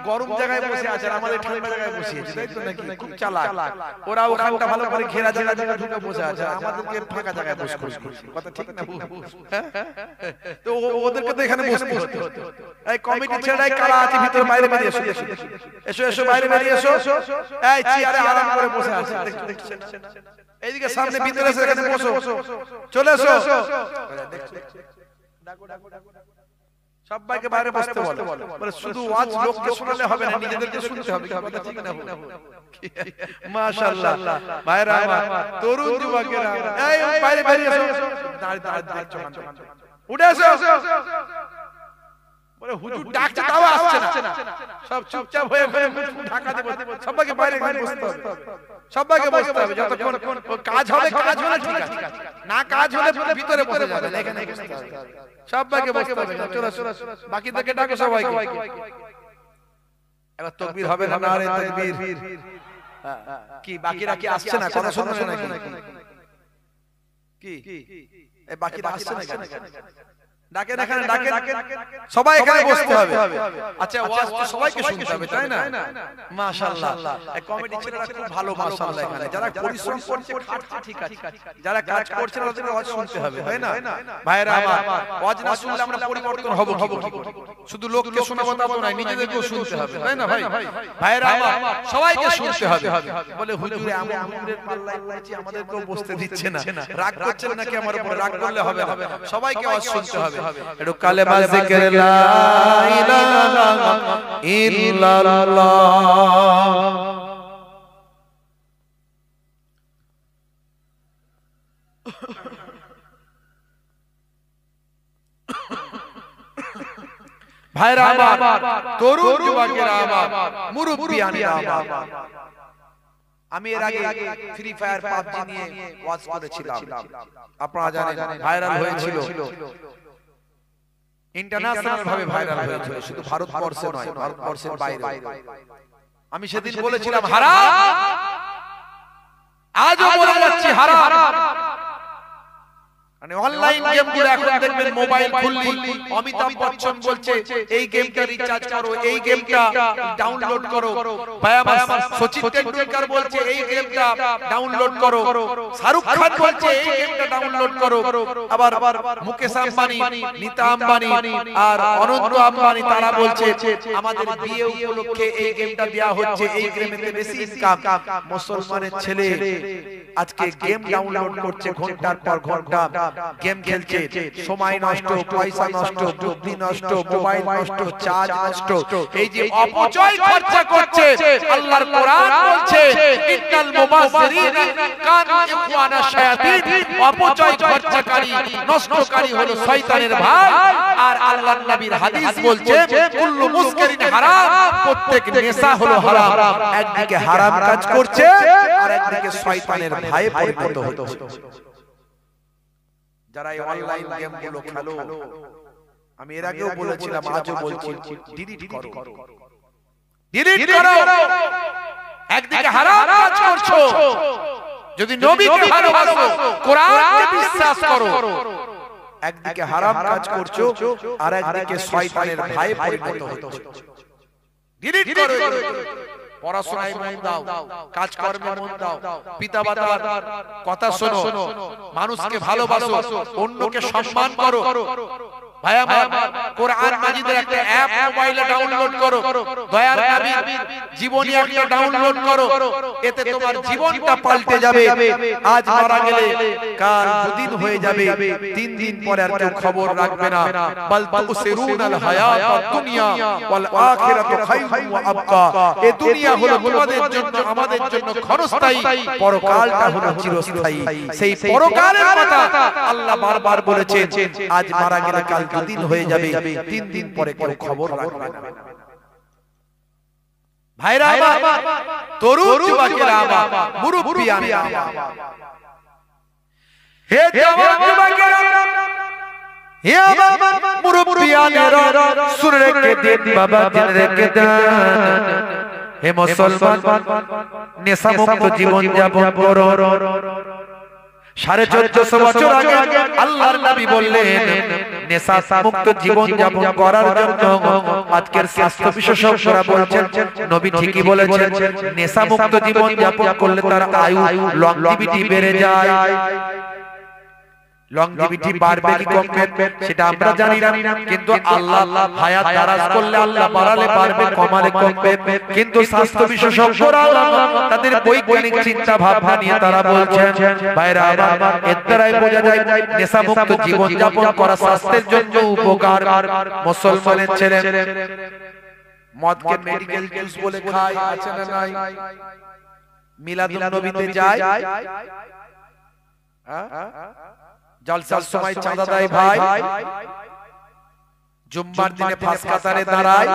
গরম জায়গায় বসে আছে, আমাদের ঠান্ডা জায়গায় বসে আছে, তাই তো নাকি? খুব চালাক ওরা, ওখানটা ভালো করে ঘেরা জায়গা ঢুকে বসে আছে, আমাদেরকে ফাঁকা জায়গায় বসে করছে। কথা ঠিক না? তো ওদেরকে তো এখানে বসতে হতো। এই কমিটি ছেড়াই কারা আছে ভিতরে, বাইরে বেরিয়ে এসো, এসো এসো বাইরে বেরিয়ে এসো। এই চেয়ারে আরাম করে বসে আছে, দেখছেন? এইদিকে সামনে ভিতরে এসে এখানে বসো, চলে এসো। সবাইকে বাইরে বসতে বলো, বলে শুধু ওয়াজ লোককে শোনালে হবে না, নিজেদেরকে শুনতে হবে। কথা ঠিক না? মাশাআল্লাহ ভাইরা আমার, তরুণ যুবকেরা এই বাইরে বেরিয়ে এসো, উঠে এসো। বলে হুজুর ডাকছে তাও আসছে না, সব চুপচাপ হয়ে ঢাকা দেব। সবাইকে বাইরে বসতে হবে, সবাইকে বসতে হবে, যতক্ষণ কাজ হবে কাজ হলে ঠিক আছে, না কাজ হলে ভিতরে বসে যাবে, এখানে বসতে হবে, সবাইকে বসতে হবে। চলো বাকিদেরকে ডাকো সবাইকে। এবার তাকবীর হবে না? নারে তাকবীর। কি বাকিরা কি আসছে না? কথা শুনছে নাকি? কি এই বাকিরা আসছে না কেন? ডাকেন এখানে, ডাকেন, সবাই এখানে বসতে হবে। আচ্ছা ওয়াজ তো সবাইকে শুনতে হবে, তাই না? মাশাআল্লাহ এই কমিটি ছেলেরা খুব ভালো, মাশাআল্লাহ। এখানে যারা পরিশ্রম করছে খাটছে, ঠিক আছে, যারা কাজ করছে তাদের ওয়াজ শুনতে হবে, তাই না? ভাইরা আমার, ওয়াজ না শুনলে আমরা পরিবর্তন হব কি? শুধু লোককে শোনাবো তা তো নয়, নিজেদেরকেও শুনতে হবে, তাই না ভাই? ভাইরা আমার, সবাইকে শুনতে হবে। বলে হুজুর আমরা হুজুরের পাল্লায় পড়েছি, আমাদেরকেও বসতে দিচ্ছে না, রাগ করছেন নাকি আমার উপর? রাগ করলে হবে না, সবাইকে ওয়াজ শুনতে হবে। একটু কালেমা জিকির লা ইলাহা ইল্লাল্লাহ। ভাইরা আমার, তরুণ যুবকেরা আমার, মুরব্বিয়ানেরা আমার, আমি এর আগে ফ্রি ফায়ার পাবজি নিয়ে ওয়াজ করেছিলাম, আপনারা জানেন, ভাইরাল হয়েছিল, ইন্টারন্যাশনাল ভাবে ভাইরাল হয়েছিল, শুধু ভারতবর্ষে নয়, ভারতবর্ষের বাইরে। আমি সেদিন বলেছিলাম হারাম, আজও বলে যাচ্ছি হারাম। মানে অনলাইন গেমগুলো এখন দেখবেন মোবাইল খুললি অমিতাভ বচ্চন বলছে এই গেমটা রিচার্জ করো, এই গেমটা ডাউনলোড করো, সচিন টেন্ডুলকার বলছে এই গেমটা ডাউনলোড করো, শাহরুখ খান বলছে এই গেমটা ডাউনলোড করো, আবার মুকেশ আম্বানি, নীতা আম্বানি আর অনন্ত আম্বানি তারা বলছে আমাদের বিয়ে উপলক্ষে এই গেমটা দেয়া হচ্ছে, এই গেমেতে বেশি ইনকাম। মুসলমানের ছেলে আজকে গেম ডাউনলোড করছে ঘন্টার পর ঘন্টা, গেম খেলছে, সময় নষ্ট, পয়সা নষ্ট, বুদ্ধি নষ্ট, মোবাইল নষ্ট, চার্জ নষ্ট, এই যে অপচয় খরচা করছে, আল্লাহর কোরআন বলছে ইন্নাল মুবাযযিরিনা কানু ইখওয়ানা শায়াতিন, অপচয় খরচাকারী নষ্টকারী হলো শয়তানের ভাই। আর আল্লাহর নবীর হাদিস বলছে কুল্লু মুসকিরিন হারাম, প্রত্যেক নেশা হলো হারাম। একদিকে হারাম কাজ করছে আর একদিকে শয়তানের ভাই পরিণত হচ্ছে। যারা এই অনলাইন গেমগুলো খেলো, আমি এর আগেও বলেছিলাম, আজও বলছি, ডিলিট করো, ডিলিট করো। একদিকে হারাম কাজ করছো, যদি নবীকে ভালোবাসো, কোরআনকে বিশ্বাস করো, একদিকে হারাম কাজ করছো আর একদিকে শয়তানের ভাই পরিণত হচ্ছে। ডিলিট করো। পড়াশোনায় মন দাও, কাজকর্মে মন দাও, পিতামাতার কথা শোনো, মানুষকে ভালোবাসো, অন্যকে সম্মান করো। ভাই আমার, কোরআন মাজিদের একটা অ্যাপ মোবাইলে ডাউনলোড করো, দয়ার নবীর জীবনী একটা ডাউনলোড করো, এতে তোমার জীবনটা পাল্টে যাবে। আজ মারা গেলে কাল দুদিন হয়ে যাবে, 3 দিন পরে আর কেউ খবর রাখবে না। বাল তুসিরুনাল হায়াতাদ দুনিয়া ওয়াল আখিরাতু খায়রুন ওয়া আবকা। এই দুনিয়া হলো তোমাদের জন্য, আমাদের জন্য ক্ষণস্থায়ী, পরকালটা হলো চিরস্থায়ী। সেই পরকালের কথা আল্লাহ বারবার বলেছেন। আজ মারা গেলে কাল দুদিন হয়ে যাবে, 3 দিন পরে কেউ খবর রাখবে না। ভাইরা আমার, তরুণ যুবকেরা আমার, মুরব্বিয়ানেরা আমার, হে জওয়ান যুবকেরা, হে আমার মুরব্বিয়ানেরা, শুনে রেখে দিন বাবা, জেনে রেখে দেন, হে মুসলমান, নেশা মুক্ত জীবন যাপন করো। 1450 বছর আগে আল্লাহর নবী বললেন নেশা মুক্ত জীবন যাপন করার জন্য। আজকের স্বাস্থ্য বিশেষজ্ঞরা বলছেন নবী ঠিকই বলেছেন, নেশা মুক্ত জীবন যাপন করলে তার আয়ু, লংজিভিটি বেড়ে যায়। লংজিভিটি বাড়বে কি কমবে সেটা আমরা জানি না, কিন্তু আল্লাহ হায়াত দারাজ করলে আল্লাহ বাড়ালে বাড়বে, কমালে কমবে। কিন্তু স্বাস্থ্য বিশেষজ্ঞরা তাদের বৈজ্ঞানিক চিন্তা ভাবনা নিয়ে তারা বলছেন, ভাইরা আমার, এর দ্বারাই বোঝা যায় নেশা মুক্ত জীবন যাপন করা স্বাস্থ্যের জন্য উপকার। মুসলমানের ছেলে মদকে মেডিকেল জুস বলে খায়, আছে না নাই? মিলাদুন নবীতে যায়, জলসার সময় চাঁদা দেয় ভাই, জুম্মার দিনে ফাঁস কাতারে দাঁড়ায়,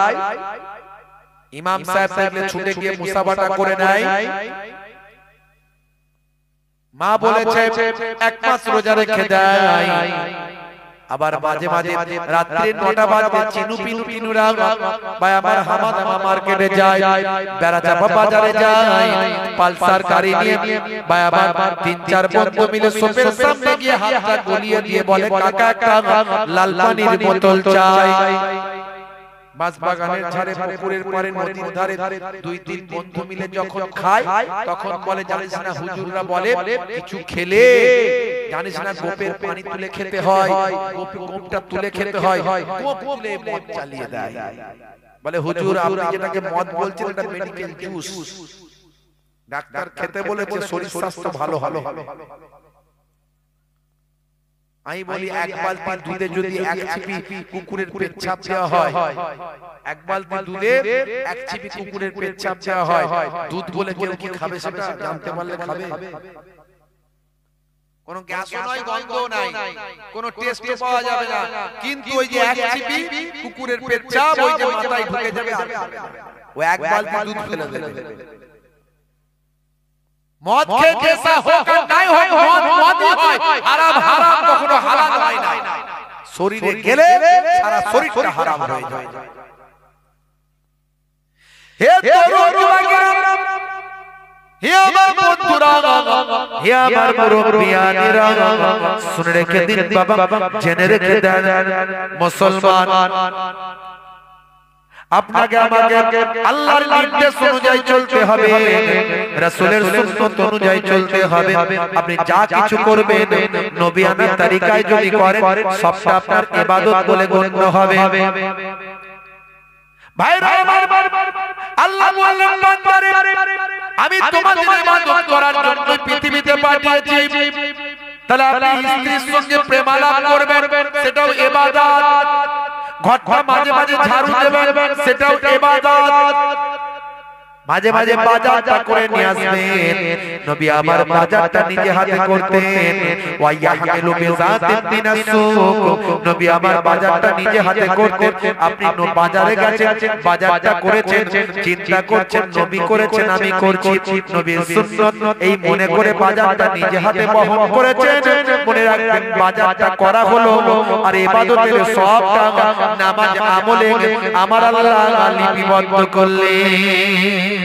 ইমাম সাহেব দেখলে ছুটে গিয়ে মুসাফাটা করে নেয়। মা বলেছে 1 মাস রোজা রেখে দেয়। আবার মাঝে মাঝে রাত্রি 9টা বাজে চিনু পিনু পিনুরা ভাই আমার হামাদামা মার্কেটে যায়, বেড়াচাপা বাজারে যায়, পালসার গাড়ি নিয়ে ভাই আমার 3-4 বন্ধু মিলে শপের সামনে গিয়ে হাতটা গলিয়ে দিয়ে বলে, কাকা একটা লাল পানির বোতল চাই। বাস বাগানের ধারে, পুকুরের পারে, নদীর ধারে 2-3 বন্ধু মিলে যখন খায়, তখন বলে, জানিস না হুজুররা বলে কিছু খেলে জানিস না গোপের পানি তুলে খেতে হয়, গোপটা তুলে খেতে হয়, গোপ তুলে মদ চালিয়ে দেয়। বলে হুজুর আপনি যেটাকে মদ বলছেন এটা মেডিকেল জুস, ডাক্তার খেতে বলেছে শরীর স্বাস্থ্য ভালো হবে। আমি বলি 1 বালতি দুধে যদি 1 চিপি কুকুরের পেচ্ছাপ দেওয়া হয়, 1 বালতি দুধে 1 চিপি কুকুরের পেচ্ছাপ দেওয়া হয়, দুধ বলে কেউ কি খাবে সেটা জানতে পারলে খাবে? কোনো গ্যাসও নাই, গন্ধও নাই, কোনো টেস্টও পাওয়া যাবে না, কিন্তু ওই যে 1 চিপি কুকুরের পেচ্ছাপ ওই যে মাথায় ঢুকে যাবে, ও 1 বালতি দুধ ফেলে দেবে। মদ খেয়ে নেশা হোক আর নাই হোক, মদ মদই হয়, হারাম হারাম কখনো হালাল হয় না। শরীরে গেলে সারা শরীরটা হারাম হয়ে যায়। হে তরুণ যুবকেরা, হে আমার বন্ধুরা, হে আমার মুরব্বিয়ানেরা, শুনে রেখে দিন বাবা, জেনে রেখে দেন মুসলমান, আপনাকে আমাকে আল্লাহর নির্দেশ অনুযায়ী চলতে হবে, রাসূলের সুন্নাত অনুযায়ী চলতে হবে। আপনি যা কিছু করবেন নবিয়ানা তরিকায় যদি করেন সবটা আপনার ইবাদত বলে গণ্য হবে। ভাইরা আমার, আল্লাহ বললেন বান্দারে আমি তোমাদের ইবাদত করার জন্য পৃথিবীতে পাঠিয়েছি। তাহলে আপনি স্ত্রীর সঙ্গে প্রেমালাপ করবেন, সেটাও ইবাদত। ঘরটা মাঝে মাঝে ঝাড়ু দেবেন, সেটাও ইবাদত। মাঝে মাঝে বাজারটা করে নিয়ে আসবেন। নবী আমার বাজারটা নিজে হাতে করতেন। ওয়া ইয়াহমিলু বিযাতিন মিনাস সুক, নবী আমার বাজারটা নিজে হাতে করতেন। আপনি বাজারে গেছেন, বাজারটা করেছেন, চিন্তা করছেন নবী করেছেন আমি করছি, নবীর সুন্নাত এই মনে করে বাজারটা নিজে হাতে বহন করেছেন। মনে রাখবেন বাজারটা করা হলো আর ইবাদতের সবটা নামাজ আমলে আমার আল্লাহ লিপিবদ্ধ করলেন।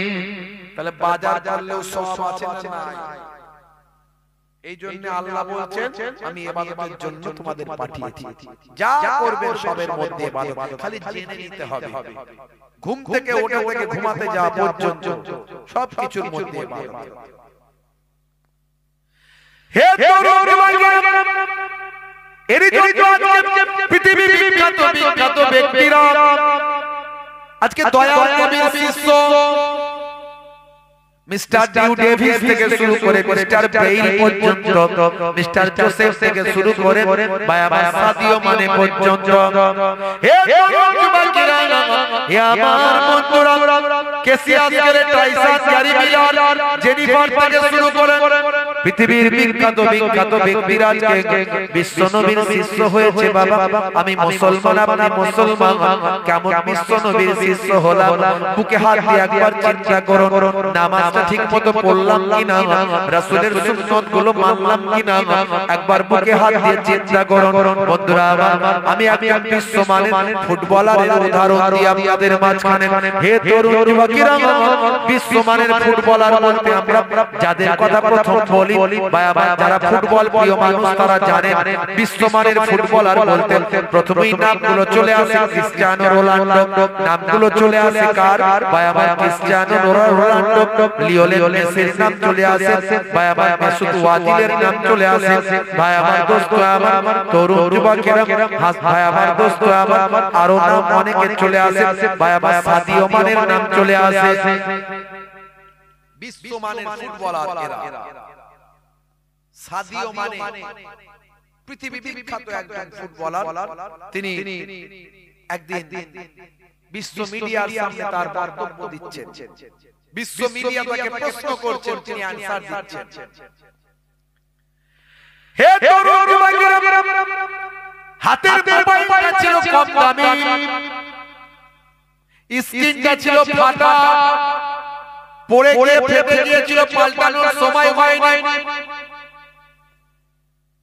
তাহলে বাজার করলেও সব আছে না নাই? এই জন্য আল্লাহ বলছেন আমি ইবাদতের জন্য তোমাদের পাঠিয়েছি, যা করবে সবের মধ্যে ইবাদত। খালি জেনে নিতে হবে, ঘুম থেকে ওঠা থেকে ঘুমাতে যাওয়া পর্যন্ত সবকিছুর মধ্যে ইবাদত। হে তরুণ ভাইরা, এরই জন্য আজকে পৃথিবীর বিখ্যাত বিখ্যাত ব্যক্তিরা, আজকে দয়াল নবীর শিষ্য মিস্টার ডিউ ডেভিস থেকে শুরু করে মিস্টার ব্রেইল পর্যন্ত, মিস্টার জোসেফ থেকে শুরু করে বাবা সাদিও মানে পর্যন্ত, হে যুবকেরা, হে আমার বন্ধুরা, কেসিয়াস গেলে টাইসন গ্যারি মিলার, জেনিফার থেকে শুরু করে পৃথিবীর বিখ্যাত বিখ্যাত ব্যক্তিরা আজকে বিশ্বনবীর শিষ্য হয়েছে। বাবা আমি মুসলমান, আপনি মুসলমান, কেমন বিশ্বনবীর শিষ্য হলাম? বুকে হাত দিয়ে একবার চিন্তা করুন, নামাজ ঠিক মতো পড়লাম কিনা, রাসূলের সুন্নাত গুলো মানলাম কিনা, একবার বুকে হাত দিয়ে চিন্তা করুন। বন্ধুরা আমি একজন বিশ্বমানের ফুটবলারের উদাহরণ দিই আপনাদের মাঝখানে। হে তরুণ যুবকেরা, বিশ্বমানের ফুটবলার বলতে আমরা যাদের কথা প্রথম বলি, যারা ফুটবল প্রিয় মানুষ তারা জানে বিশ্বমানের ফুটবলার বলতে প্রথমেই নামগুলো চলে আসে ক্রিস্টিয়ানো রোনাল্ডো, নামগুলো চলে আসে কার? ক্রিস্টিয়ানো রোনাল্ডো, লিওনেল মেসির নাম চলে আসে, মেসুত ওয়াজিলের নাম চলে আসে। ভাই আমার দোস্ত আমার তরুণ যুবকেরা, ভাই আমার দোস্ত আমার আরো নাম অনেকে চলে আসে। ভাই আমার সাদিও মানের নাম চলে আসে। বিশ্বমানের ফুটবলার এরা। সাদিও মানে পৃথিবী বিখ্যাত একজন ফুটবলার। তিনি একদিন বিশ্ব মিডিয়ার সামনে তার বক্তব্য দিচ্ছেন, বিশ্ব মিডিয়া তাকে প্রশ্ন করছেন, তিনি আনসার দিচ্ছেন। হে তরুণ যুবকেরা, হাতের মোবাইলটা ছিল কম দামি, স্ক্রিনটা ছিল ফাটা, পড়ে গিয়ে ফেটে গিয়েছিল, পাল্টানোর সময় হয়নি।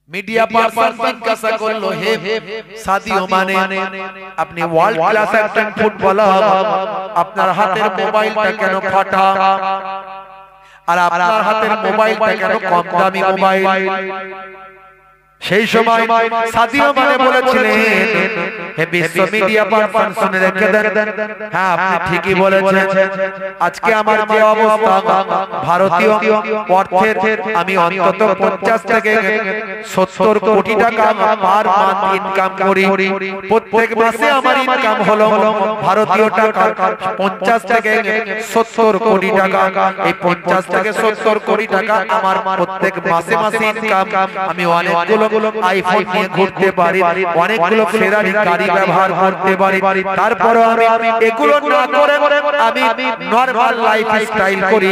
মিডিয়া পারসন জিজ্ঞাসা করলো, হে সাদিও মানে আপনি ওয়ার্ল্ড ক্লাস একজন ফুটবলার, আপনার হাতের মোবাইলটা কেন ফাটা, আর আপনার হাতের মোবাইলটা কেন কম দামি মোবাইল? সেই সময় সাদিও মানে বলেছিলেন, হে বিশ্ব মিডিয়া পারসন শুনে রেখে দেন, হ্যাঁ আপনি ঠিকই বলেছেন। আজকে আমার যে অবস্থা, ভারতীয় অর্থের আমি অন্তত 50 থেকে 70 কোটি টাকা পার মান্থ ইনকাম করি। প্রত্যেক মাসে আমার ইনকাম হলো ভারতীয় টাকা 50 থেকে 70 কোটি টাকা। এই 50 থেকে 70 কোটি টাকা আমার প্রত্যেক মাসে মাসে ইনকাম। আমি অনেকগুলো আইফোন নিয়ে ঘুরতে পারি, অনেকগুলো ফেরারি গাড়ি ব্যবহার করতে পারি, তারপরে আমি এগুলো না করে আমি নরমাল লাইফ স্টাইল করি,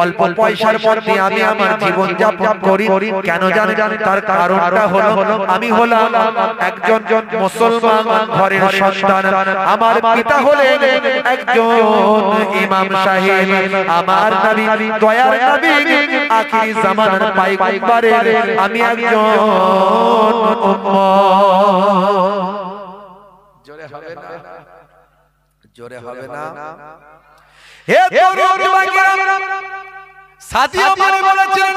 অল্প পয়সার মধ্যে আমি আমার জীবন যাপন করি। কেন জানেন? তার কারণটা হলো আমি হলাম একজন মুসলমান ঘরের সন্তান, আমার পিতা হলেন একজন ইমাম সাহেব, আমার নবী দয়ার নবী আখির জামানার পয়গম্বরের আমি একজন উম্মত। জোরে হবে না? জোরে হবে না? হে তরুণ যুবকেরা, সাদিও মানে বলেছেন,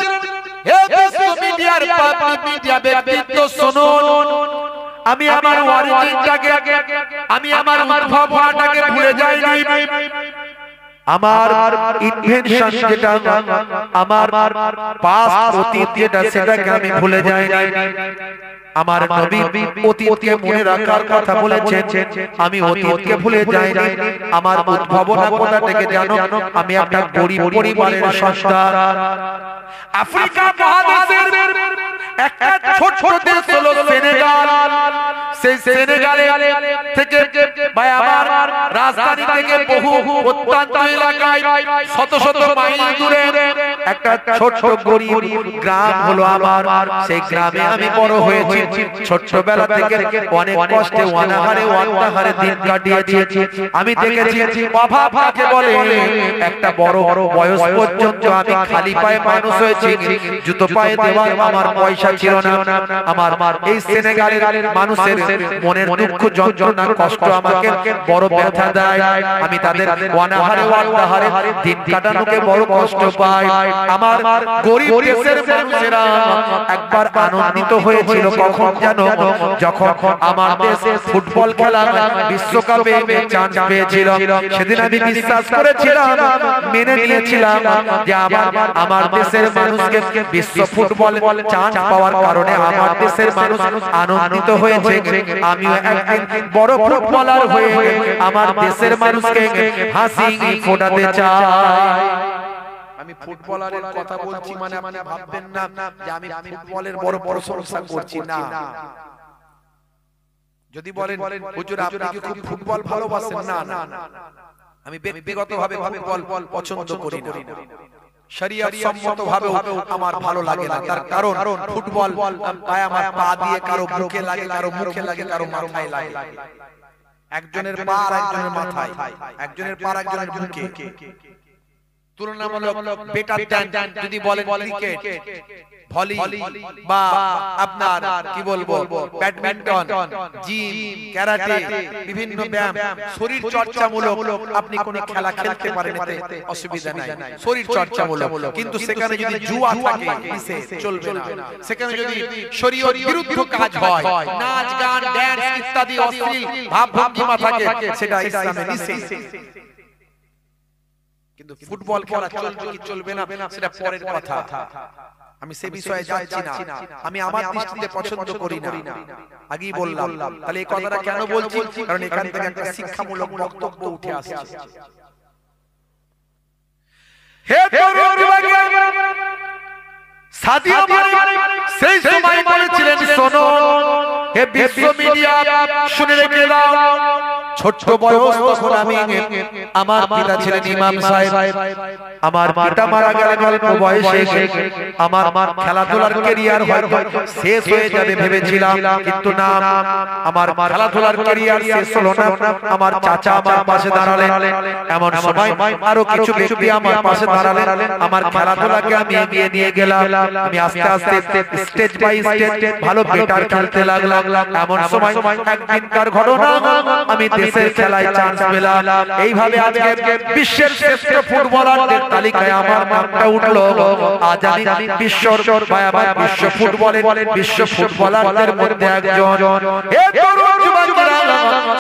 হে বিশ্ব মিডিয়ার পাবলিক মিডিয়া ব্যক্তিত্ব শুনুন, আমি আমার অরিজিনটাকে, আমি আমার উদ্ভাবনাটাকে ভুলে যাইনি। আমার ইনভেনশন যেটা, আমার পাস্ট অতীত যেটা, সেটাকে আমি ভুলে যাইনি। আমার নবী অতীতকে মনে রাখার কথা বলেছেন, আমি অতীতকে ভুলে যাইনি। আমার উদ্ভাবনা কোথা থেকে জানো? আমি একটা গরিব পরিবারের সন্তান। আফ্রিকা মহাদেশের একটা ছোট দেশ হলো সেনেগাল। সেই সেনেগালে থেকে ভাই আমার রাজধানী থেকে বহু প্রত্যন্ত এলাকায় শত শত মাইল দূরে একটা ছোট গরিব গ্রাম হলো আমার। সেই গ্রামে আমি বড় হয়েছি। ছোটবেলা থেকে অনেক কষ্টে অনাহারে দিন কাটিয়েছি। আমি দেখেছি অভাব কাকে বলে। একটা বড় বয়স পর্যন্ত আমি খালি পায়ে মানুষ হয়েছি। জুতো পায়ে দেওয়ার আমার পয়সা ছিল না। আমার এই সেনেগালের মানুষের মনের দুঃখ যন্ত্রণা কষ্ট আমাকে বড় ব্যথা দেয়। আমি তাদের অনাহারে দিন কাটানোকে বড় কষ্ট পাই। আমার গরিব দেশের মানুষেরা একবার আনন্দিত হয়েছিল কখন জানো? যখন আমার দেশ ফুটবল খেলা বিশ্বকাপে চান্স পেয়েছিল। সেদিন আমি বিশ্বাস করেছিলাম, মেনে নিয়েছিলাম যে আমার দেশের মানুষকে বিশ্ব ফুটবল চান্স পাওয়ার কারণে আমার দেশের মানুষ আনন্দিত হয়েছে। আমিও একদিন বড় ফুটবলার হয়ে আমার দেশের মানুষকে হাসি ফোটাতে চাই। আমি ফুটবলারের কথা বলছি মানে আপনি ভাববেন না যে আমি ফুটবলের বড় প্রশংসা করছি না। যদি বলেন হুজুর আপনি কি খুব ফুটবল ভালোবাসেন? না না, আমি ব্যক্তিগতভাবে ফুটবল পছন্দ করি না। শরিয়ত সম্মতভাবে আমার ভালো লাগে না। তার কারণ ফুটবল পায় আমার পা দিয়ে কারো বুকে লাগে, কারো মুখে লাগে, কারো মাথায় লাগে। একজনের পা আর একজনের মাথায়, একজনের পা আর একজনের মুখে। তুলনামূলক বেটার দেন যদি বলেন ক্রিকেট, ভলি বা আপনার কি বলবো ব্যাডমিন্টন, জিম, ক্যারাটে, বিভিন্ন ব্যায়াম, শরীর চর্চামূলক আপনি কোন খেলা খেলতে পারেন, এতে অসুবিধা নাই, শরীর চর্চামূলক। কিন্তু সেখানে যদি জুয়া থাকে চলবে না। সেখানে যদি শরীয়ত বিরুদ্ধ কাজ হয়, নাচ গান ড্যান্স ইত্যাদি অশ্লীল ভাব ভঙ্গিমা থাকে, সেটা ইসলামে নিষেধ। কিন্তু ফুটবল খেলা চলবে কি চলবে না সেটা পরের কথা। আমি সে বিষয়ে যাচ্ছি না। আমি আমার দৃষ্টিতে পছন্দ করি না, আগেই বললাম। তাহলে এই কথাটা কেন বলছি? কারণ এখান থেকে একটা শিক্ষামূলক বক্তব্য উঠে আসছে। হে তরুণ যুবক, সাদিয়া মালিক সেই সময় বলেছিলেন, শোনো হে বিশ্ব মিডিয়া, শুনে রেখে দাও। ছোট বয়স তখন আমি, আমার পিতা ছিলেন ইমাম সাহেব। আমার পিতা মারা গেলেন অল্প বয়সে। আমার খেলাধুলার ক্যারিয়ার হয়তো শেষ হয়ে যাবে ভেবেছিলাম, কিন্তু না, আমার খেলাধুলার ক্যারিয়ার শেষ হলো না। আমার চাচা আমার পাশে দাঁড়ালেন। এমন সময় আরো কিছু ব্যক্তি আমার পাশে দাঁড়ালেন। আমার খেলাধুলাকে আমি এগিয়ে নিয়ে গেলাম। আমি আস্তে আস্তে স্টেজ বাই স্টেজ ভালো বেটার খেলতে লাগলাম। এমন সময় একদিনকার ঘটনা, আমি দেশের খেলায় চান্স পেলাম। এইভাবে আজকে বিশ্বের শ্রেষ্ঠ ফুটবলারদের তালিকায় আমার নামটা উঠলো। আজ আমি বিশ্ব ফুটবলারদের মধ্যে একজন।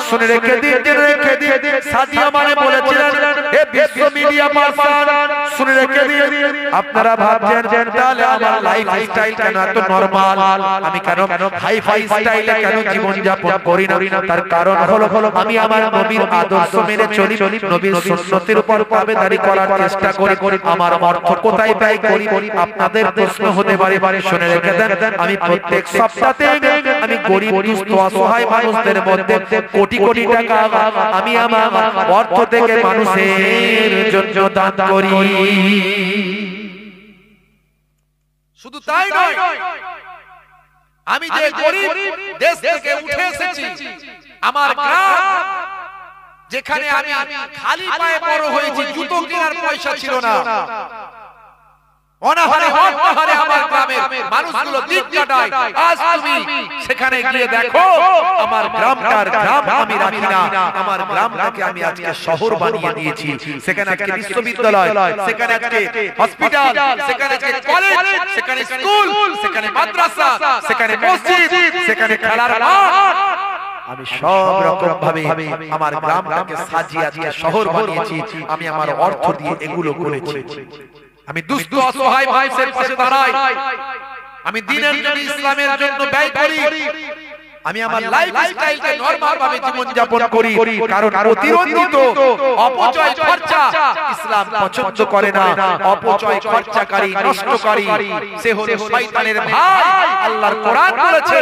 শুনে রেখে দিন, রেখে দিন, সাদিয়া মানে বলেছিলেন হে বিশ্ব মিডিয়া পারসন, শুনে রেখে দিন। আপনারা ভাবছেন তাহলে আমার লাইফ স্টাইল কেন এত নরমাল, আমি কেন হাই ফাই স্টাইলে কেন জীবন যাপন করি না? তার কারণ হলো আমি আমার নবীর আদর্শ মেনে চলি, নবীর সুন্নতের উপর তাবেদারি করার চেষ্টা করি। আমার অর্থ কোথায় ব্যয় করি আপনাদের প্রশ্ন হতে পারে। শুনে রেখে দেন, আমি প্রত্যেক সপ্তাহে আমি গরিব দুস্থ অসহায় মানুষদের মধ্যে কোটি কোটি টাকা আমি আমার অর্থ থেকে মানুষের জন্য দান করি। শুধু তাই নয়, আমি যে গরিব দেশ থেকে উঠে এসেছি, আমার গ্রাম যেখানে আমি খালি পায়ে বড় হয়েছি, জুতো কেনার পয়সা ছিল না, অনাহারে হতহারে আমার গ্রামের মানুষগুলো দিন কাটায়। আজ তুমি সেখানে গিয়ে দেখো, আমার গ্রামটার গ্রাম আমি রাখি না, আমার গ্রামটাকে আমি আজকে শহর বানিয়ে দিয়েছি। সেখানে আজকে বিশ্ববিদ্যালয়, সেখানে আজকে হসপিটাল, সেখানে আজকে কলেজ, সেখানে স্কুল, সেখানে মাদ্রাসা, সেখানে মসজিদ, সেখানে খেলার মাঠ। আমি সব রকম ভাবে আমার গ্রামটাকে সাজিয়ে আজকে শহর বানিয়েছি। আমি আমার অর্থ দিয়ে এগুলো করেছি। আমি দুস্থ অসহায় ভাইদের পাশে দাঁড়াই। আমি দ্বীনের নবী ইসলামের জন্য ব্যয় করি, আমি আমার লাইফস্টাইলকে নরমাল ভাবে জীবন যাপন করি, কারণ অতিরঞ্জিত অপচয় খরচা ইসলাম পছন্দ করে না। অপচয় খরচাকারী নষ্টকারী সে হলো শয়তানের ভাই। আল্লাহর কোরআন বলেছে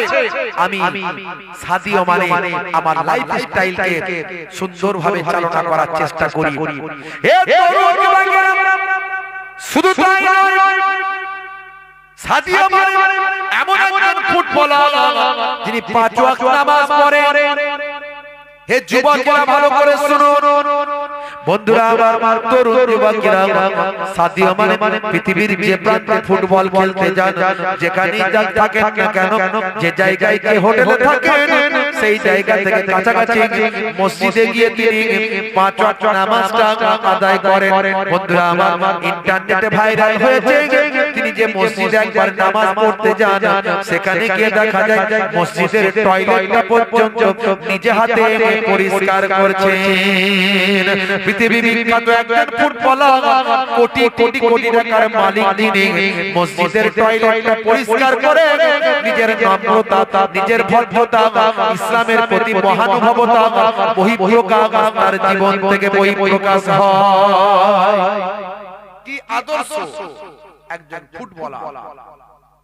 আমি সাদিও মানে আমার লাইফস্টাইলকে সুন্দরভাবে চালনা করার চেষ্টা করি। হে তরুণ যুবকেরা, শুধু তাই নয়, সাদিও মানে এমন একজন ফুটবলার যিনি 5 ওয়াক্ত নামাজ পড়েন। হে যুবকেরা ভালো করে শুনুন, বন্ধুরা আমার তরুণ যুবকেরা, সাদিও মানে পৃথিবীর যে প্রান্তে ফুটবল খেলতে যান, যেখানেই থাকেন না কেন, যে জায়গায় যে হোটেলে থাকেন, সেই জায়গা থেকে কাছাকাছি মসজিদে গিয়ে তিনি 5 ওয়াক্ত নামাজটা আদায় করেন। বন্ধুরা আমার ইন্টারনেটে ভাইরাল হয়েছে তিনি যে মসজিদে একবার নামাজ পড়তে যান, সেখানে গিয়ে দেখা যায় মসজিদের টয়লেটটা পর্যন্ত নিজে হাতে পরিষ্কার করছেন। পৃথিবী বিখ্যাত একজন ফুটবলার, কোটি কোটি কোটি টাকার মালিক, তিনি মসজিদের টয়লেটটা পরিষ্কার করে নিজের নম্রতা, নিজের ভদ্রতা, ইসলামের প্রতি মহানুভবতা বহিঃপ্রকাশ তার জীবন থেকে বহিঃপ্রকাশ হয়। কি আদর্শ একজন ফুটবলার!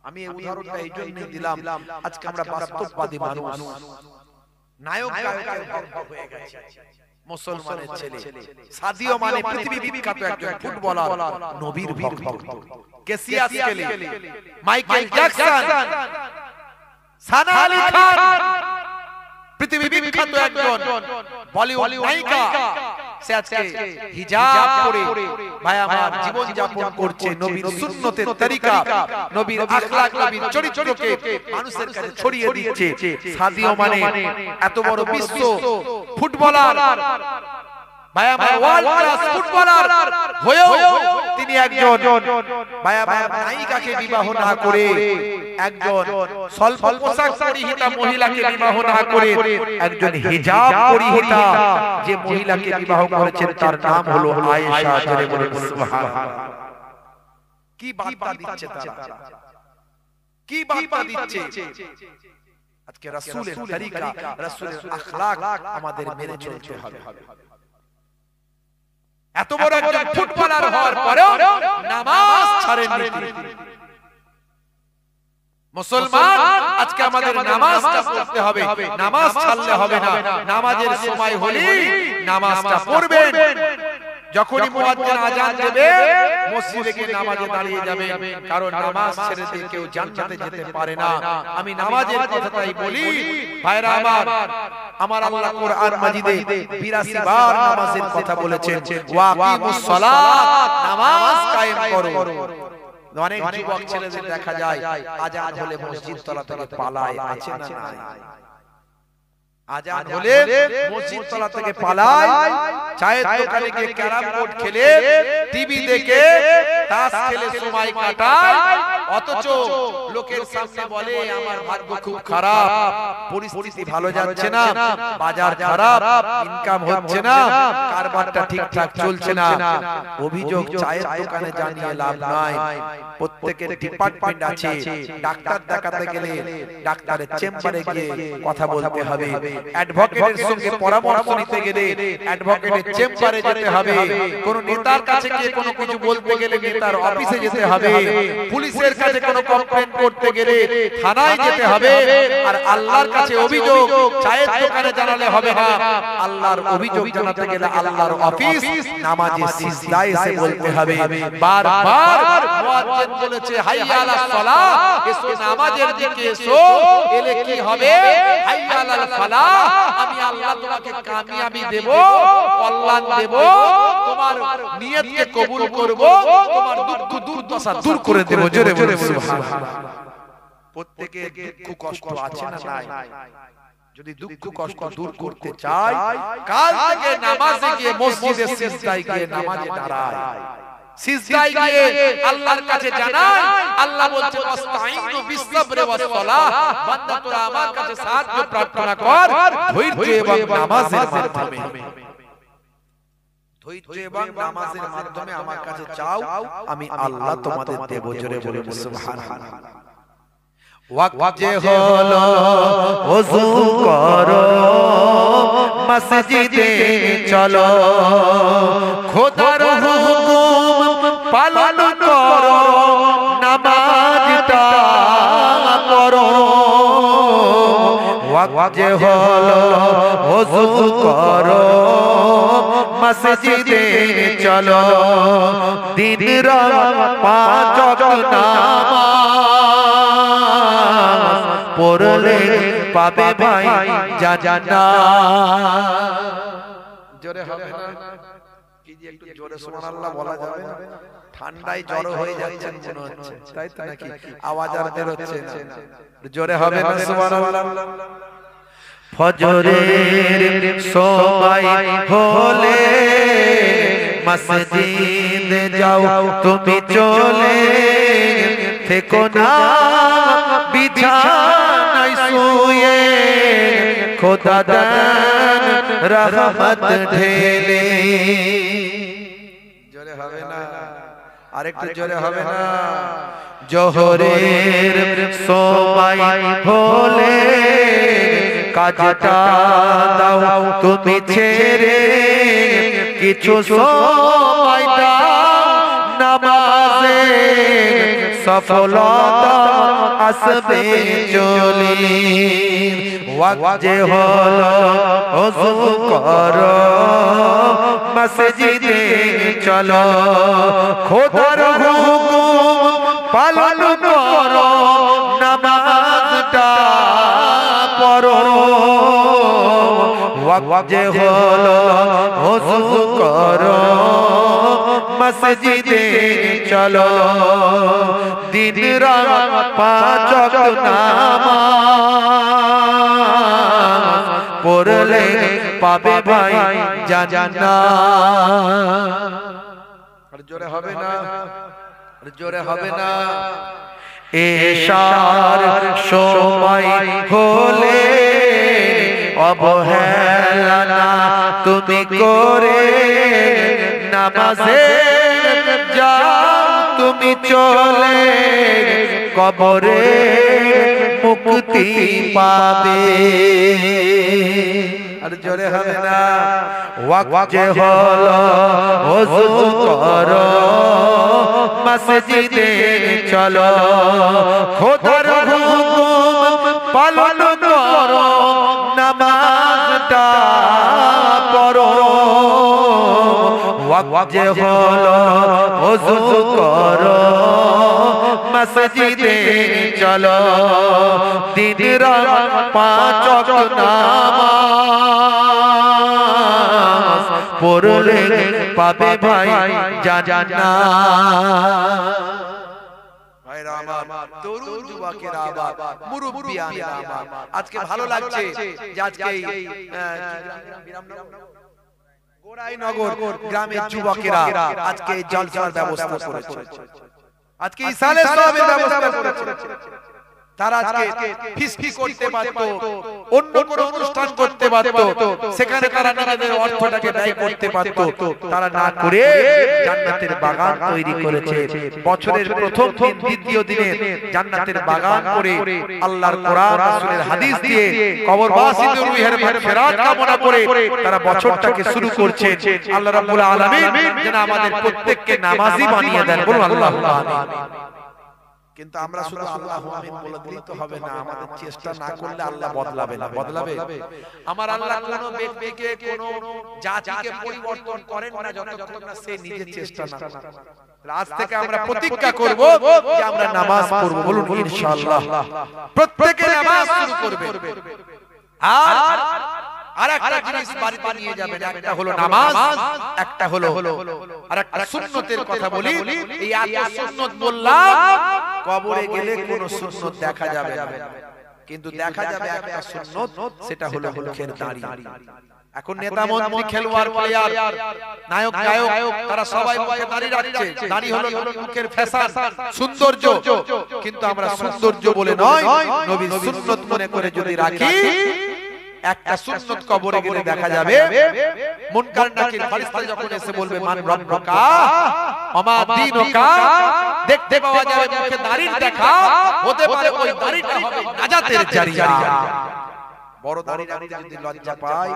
আমি এই উদাহরণটা এই জন্য দিলাম, আজকে আমরা বাস্তববাদী মানুষ, নায়ক হয়ে গেছে মুসলমানের ছেলে। সাদিও মানে পৃথিবী বিখ্যাত একজন ফুটবলার, নবীর ভক্ত। ক্যাসিয়াস কেলি, মাইকেল জ্যাকসন, সানা আলী খান, পৃথিবী বিখ্যাত একজন বলিউড নায়িকা, সে আজকে হিজাব পরে ভাই আমার জীবন যাপন করছে, নবীর সুন্নতের তরিকা, নবীর আখলাক, নবীর চরিত্রকে মানুষের কাছে ছড়িয়ে দিচ্ছে। সাদিও মানে এত বড় বিশ্ব ফুটবলার, ভাই আমার ওয়ার্ল্ড ক্লাস ফুটবলার হয়েও তিনি একজন ভাই আমার নায়িকাকে বিবাহ না করে, একজন স্বল্প পোশাক পরিহিতা মহিলাকে বিবাহ না করে, একজন হিজাব পরিহিতা যে মহিলাকে বিবাহ করেছেন তার নাম হলো আয়েশা। জোরে বলুন সুবহানাল্লাহ। কি বার্তা দিচ্ছে তারা, কি বার্তা দিচ্ছে! আজকে রাসূলের তরিকা, রাসূলের আখলাক আমাদের মেনে চলতে হবে। এত বড় একজন ফুটবলার হওয়ার পরেও নামাজ ছাড়েননি মুসলমান। আজকে আমাদের নামাজটা পড়তে হবে, নামাজ ছাড়লে হবে না। নামাজের সময় হলেই নামাজটা পড়বেন। যখনই মুয়াজ্জিন আযান দেবে মসজিদে গিয়ে নামাজে দাঁড়িয়ে যাবেন, কারণ নামাজ ছেড়ে দিয়ে কেউ জান্নাতে যেতে পারে না। আমি নামাজের কথাটাই বলি ভাইরা আমার। আমার আল্লাহ কোরআন মাজিদে 82 বার নামাজের কথা বলেছেন, ওয়া আকিমুস সালাত, নামাজ কায়েম করো। অনেক যুবক ছেলেদের দেখা যায় আযান হলে মসজিদ তলা থেকে পালায়, আছে না নাই? আযান হলে মসজিদ তলা থেকে পালায়, চায়ের দোকানে গিয়ে ক্যারাম বোর্ড খেলে, টিভি দেখে, তাস খেলে সময় কাটায়, অথচ লোকের সামনে বলে আমার ভাগ্য খুব খারাপ, পরিস্থিতি ভালো যাচ্ছে না, বাজার খারাপ, ইনকাম হচ্ছে না, কারবারটা ঠিকঠাক চলছে না। অভিযোগ চায়ের দোকানে জানিয়ে লাভ নাই। প্রত্যেকের ডিপার্টমেন্ট আছে, ডাক্তার দেখাতে গেলে ডাক্তারের চেম্বারে গিয়ে কথা বলতে হবে, অ্যাডভোকেটের সঙ্গে পরামর্শ নিতে গেলে অ্যাডভোকেটের চেম্বারে যেতে হবে, কোন নেতার কাছে গিয়ে কোনো কিছু বলতে গেলে নেতার অফিসে যেতে হবে, পুলিশের কাছে কোনো কমপ্লেইন করতে গেলে থানায় যেতে হবে। আর আল্লাহর কাছে অভিযোগ চায়ের দোকানে জানালে হবে না, আল্লাহর অভিযোগ জানাতে গেলে আল্লাহর অফিস নামাজে সিজদায় এসে বলতে হবে। বারবার মুয়াজ্জিন বলেছে হাইয়া আলাস সালাহ, এসো নামাজের দিকে এসো, এলে কি হবে? হাইয়া আলাল ফালাহ, আমি আল্লাহ তোমাকে কামিয়াবি দেব, কল্যাণ দেব, তোমার নিয়তকে কবুল করব, তোমার দুঃখ দুর্দশা দূর করে দেব। জোরে বলে সুবহানাল্লাহ। প্রত্যেকের দুঃখ কষ্ট আছে না নাই? যদি দুঃখ কষ্ট দূর করতে চাই, কাল থেকে নামাজে গিয়ে মসজিদে সিজদায় গিয়ে নামাজে দাঁড়ায়, সিজদায় গিয়ে আল্লাহর কাছে জানাই। আল্লাহ বলছে ওয়াস্তাইনু বিসসাবরি ওয়াস সালাহ, বান্দা তোরা আমার কাছে সাহায্য প্রার্থনা কর ধৈর্য এবং নামাজের মাধ্যমে। ধৈর্য এবং নামাজের মাধ্যমে আমার কাছে চাও, আমি আল্লাহ তোমাদের দেব। জোরে বলে সুবহানাল্লাহ। ওয়াক্ত যে হলো ওযু করো মসজিদে চলো খোদার হুকুম পালন করো নামাজটা পড়ো ওয়াক্ত যে হলো ওযু করো মসজিদে চলো দিন রাত পাঁচ ওয়াক্ত নামাজ পড়লে পাবে ভাই জান্নাত। জোরে হবে না কি যে একটু জোরে সুবহানাল্লাহ বলা যাবে না? ঠান্ডায় জ্বর হয়ে যাচ্ছে মনে হচ্ছে, তাই তো নাকি? আওয়াজ আর বের হচ্ছে না, জোরে হবে না সুবহানাল্লাহ? ফজরের সময় হলে মসজিদে যাও তুমি চলে থেকো না বিছানায় শুয়ে খোদা দেন রহমত ঢেলে। জোরে হবে না? আরেকটু জোরে হবে না? জোহরের সময় হলে কাজটা দাও তুমি ছেড়ে কিছু সময় দাও নামাজে সফলতা আসবে চলে ওয়াক্ত যে হলো ওযু করো মসজিদে চলো খোদার হুকুম পালন করো নামাজটা পড়ো ওয়াক্ত যে হলো ওযু করো মসজিদে চলো দিন রাত পাঁচ ওয়াক্ত নামাজ পড়লে পাবে ভাই জান্নাত। জোরে হবে না? জোরে হবে না? এশার সময় হলে অবহেলা না তুমি করে নামাজে যাও তুমি চলে কবরে মুক্তি পাবে। আর জোরে হবে না? ওয়াক্ত যে হলো ওযু করো মসজিদে চলো খোদার হুকুম পালন করো নামাজটা পড়ো ওয়াক্ত যে হলো ওযু করো মসজিদে চলো দিন রাত পাঁচ ওয়াক্ত নামাজ পড়লে পাবে ভাই জান্নাত। ভাইরা আমার, তরুণ যুবকেরা আমার, মুরব্বিয়ানেরা আমার, আজকে ভালো লাগছে যে আজকে গোড়াইনগর গ্রামের যুবকেরা আজকে জলসার ব্যবস্থা করেছে, আজকে ইসালে সওয়াবের ব্যবস্থা করেছে। তারা আজকে ফিস্কি করতে পারতো, অন্য কোনো অনুষ্ঠান করতে পারতো, সেখানে তারা নিজেদের অর্থটাকে ব্যয় করতে পারতো, তারা না করে জান্নাতের বাগান তৈরি করেছে। বছরের প্রথম দিন দ্বিতীয় দিনে জান্নাতের বাগান করে আল্লাহর কোরআন রাসূলের হাদিস দিয়ে কবরবাসীদের রূহের মাগফিরাত কামনা করে তারা বছরটাকে শুরু করছে। আল্লাহ রাব্বুল আলামিন যেন আমাদের প্রত্যেককে নামাজি বানিয়ে দেন, বলুন আল্লাহুম্মা আমিন। কিন্তু আমরা শুধু আল্লাহু আমিন বলে দিলেই তো হবে না, আমাদের চেষ্টা না করলে আল্লাহ বদলাবে না। বদলাবে? আমার আল্লাহ কোনো ব্যক্তিকে কোনো জাতিকে পরিবর্তন করেন না যতক্ষণ না সে নিজে চেষ্টা না করে। আজ থেকে আমরা প্রতিজ্ঞা করব যে আমরা নামাজ পড়ব, বলুন ইনশাআল্লাহ। প্রত্যেকে নামাজ শুরু করবে। আর একটা জিনিস বাড়িতে নিয়ে যাবেন, একটা হলো নামাজ, একটা হলো আর একটা সুন্নতের কথা বলি। এই এত সুন্নত বললাম, কবরে গেলে কোন সুন্নত দেখা যাবে না, কিন্তু দেখা যাবে একটা সুন্নত, সেটা হলো মুখের দাড়ি। এখন নেতা মন্ত্রী খেলোয়াড় প্লেয়ার নায়ক গায়ক তারা সবাই মুখে দাড়ি রাখছে, দাড়ি হলো মুখের ফ্যাশন সৌন্দর্য, কিন্তু আমরা সৌন্দর্য বলে নয় নবীর সুন্নত মনে করে যদি রাখি একটা সুন্নত কবরে গেলে দেখা যাবে মুনকার নাকির ফেরেশতা যখন এসে বলবে মান রব্বুকা ওমা দীনুকা, দেখতে পাওয়া যাবে মুখে দাড়ির দেখা, হতে পারে ওই দাড়িটা হবে নাজাতের জারিয়া। বড় দাড়ি রাখতে যদি লজ্জা পায়,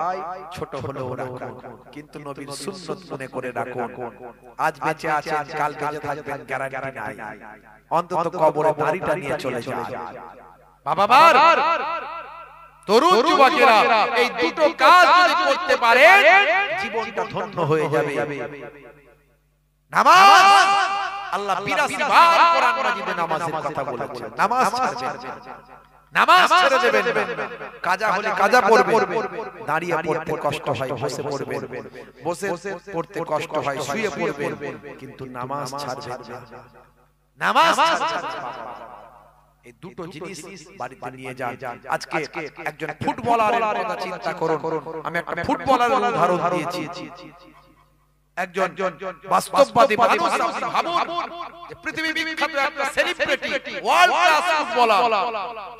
ছোট হলেও রাখুন, কিন্তু নবীর সুন্নত মনে করে রাখুন। আজ বেঁচে আছেন, কাল বেঁচে থাকবেন গ্যারান্টি নাই, অন্তত কবরে দাড়িটা নিয়ে চলে যান। বাবাবার তরুণ যুবকেরা এই দুটো কাজ যদি করতে পারে জীবনটা ধন্য হয়ে যাবে। নামাজ, আল্লাহ 82 বার কোরআন মাজিদে নামাজের কথা বলেছেন। নামাজ ছাড়বেন, নামাজ ছেড়ে দেবেন না। কাজা হলে কাজা পড়বেন, দাঁড়িয়ে পড়তে কষ্ট হয় বসে পড়বেন, বসে পড়তে কষ্ট হয় শুয়ে পড়বেন, কিন্তু নামাজ ছাড়বেন না। নামাজ ছাড়বেন না। এই দুটো জিনিস বাড়িতে নিয়ে যান। আজকে একজন ফুটবলারের কথা চিন্তা করুন। আমি একটা ফুটবলারের উদাহরণ দিয়েছি। একজন বাস্তববাদী মানুষ, ভাবুন যে পৃথিবী বিখ্যাত একটা সেলিব্রিটি, ওয়ার্ল্ড ক্লাস ফুটবলার,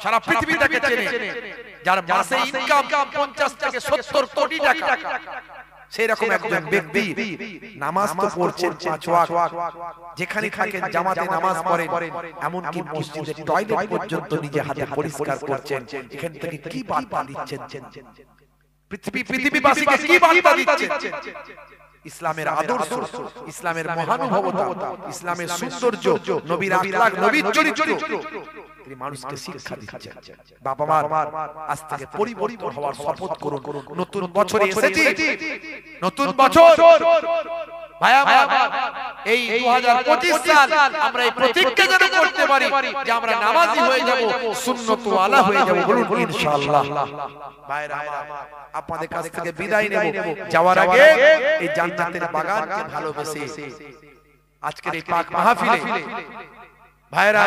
সারা পৃথিবী তাকে চেনে, যার মাসে ইনকাম 50 থেকে 70 কোটি টাকা। সেই রকম একজন ব্যক্তি নামাজ তো পড়ছেন 5 ওয়াক্ত, যেখানে থাকেন জামাতে নামাজ পড়েন, এমন কি মসজিদের টয়লেট পর্যন্ত নিজে হাতে পরিষ্কার করছেন। এখান থেকে কি বার্তা দিচ্ছেন? পৃথিবীবাসীকে কি বার্তা দিচ্ছেন? ইসলামের আদর্শ, ইসলামের মহানুভবতা, ইসলামের সৌন্দর্য, নবীর আখলাক, নবীর চরিত্র তিনি মানুষকে শিক্ষা দিচ্ছেন। বাবা মা, আজ থেকে পরিবর্তন হওয়ার শপথ করুন। নতুন বছরে এসেছি, নতুন বছর ভাইয়া, এই 2025 সাল আমরা এই প্রতিজ্ঞা যেন করতে পারি যে আমরা নামাজি হয়ে যাব, সুন্নত ওয়ালা হয়ে যাব। বলুন ইনশাআল্লাহ। ভাইরা, আপনাদের কাছ থেকে বিদায় নেব। যাওয়ার আগে এই জান্নাতের বাগানকে ভালোবেসে আজকের এই পাক মাহফিলে ভাইরা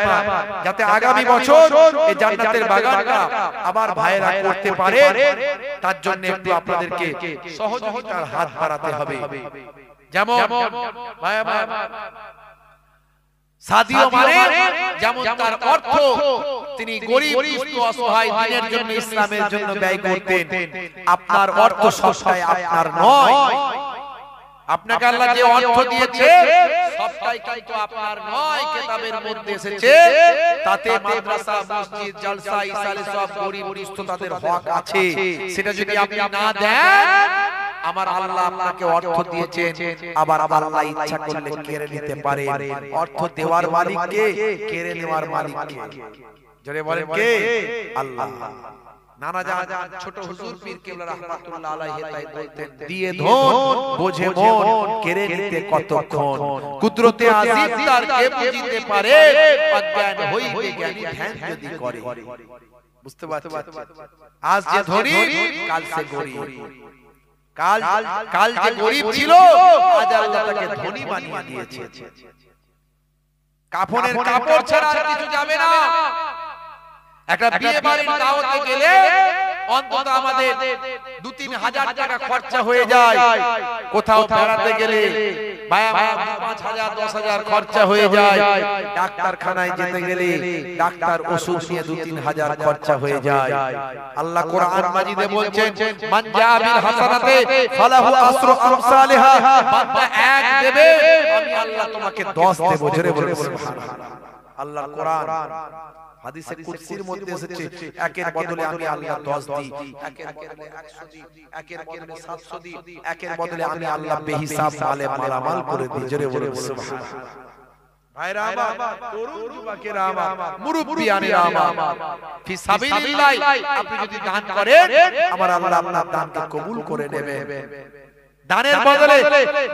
যাতে আগামী বছর এই জান্নাতের বাগানটা আবার ভাইরা করতে পারে, তার জন্য একটু আপনাদেরকে সহযোগিতার হাত বাড়াতে হবে। যেমন সাদিও মানে যেমন তার অর্থ তিনি গরিব দুস্থ অসহায় দিনের জন্য, ইসলামের জন্য ব্যয় করতেন। আপনার অর্থ সবটাই আপনার নয়। আপনাকে আল্লাহ যে অর্থ দিয়েছে সবটাই কিন্তু আপনার নয়। কিতাবের মধ্যে এসেছে তাতে মাদ্রাসা, মসজিদ, জলসা, ইসালে সব গরিব দুস্থ তাদের হক আছে। সেটা যদি আপনি না দেন, আমার আল্লাহ আপনাকে অর্থ দিয়েছেন, আবার আল্লাহ ইচ্ছা করলে কেড়ে নিতে পারে। অর্থ দেওয়ার মালিক কে, কেড়ে নেওয়ার মালিক কে? জোরে বলেন কে? আল্লাহ। নানা জান ছোট হুজুর পীর কেবলা রাহমাতুল্লাহ আলাইহি তাই বলতেন, দিয়ে ধন বোঝে মন, কেড়ে নিতে কতক্ষণ। কুদরতে আজিম তার কে বুঝিতে পারে, অজ্ঞান হইবে জ্ঞানী ধ্যান যদি করে। বুঝতে পারছেন? আজ যে ধনী, কাল সে গরিব। কাল যে গরিব ছিল, আজ আল্লাহ তাকে ধনী বানিয়ে দিয়েছে। কাফনের কাপড় ছাড়া আর কিছু যাবে না। একটা বিয়ে বাড়ির দাওয়াতে গেলে অন্তত আমাদের 2-3 হাজার টাকা খরচা হয়ে যায়। কোথাও বেড়াতে গেলে 5,000 10,000 খরচা হয়ে যায়। ডাক্তারখানায় যেতে গেলে ডাক্তার ওষুধ নিয়ে 2-3 হাজার খরচা হয়ে যায়। আল্লাহ কোরআন মাজিদে বলছেন, মান জা বিল হাসানাতে ফালাহু আসরু আমসালিহা। বান্দা 1 দেবে, আমি আল্লাহ তোমাকে 10 দেব। জোরে বলুন সুবহানাল্লাহ। আল্লাহর কোরআন হাদিসে কুদসির মধ্যে এসেছে, একের বদলে আমি আল্লাহ 10 দিই, একের বদলে 100 দিই, একের বদলে 700 দিই, একের বদলে আমি আল্লাহ বেহিসাব মালে মালামাল করে দিই। জোরে বলুন সুবহানাল্লাহ। ভাইরা আমার, তরুণ যুবকেরা আমার, মুরব্বিয়ানেরা আমার, ফি সাবিলিল্লাহ আপনি যদি দান করেন, আমার আল্লাহ আপনার দানকে কবুল করে নেবেন। দানের বদলে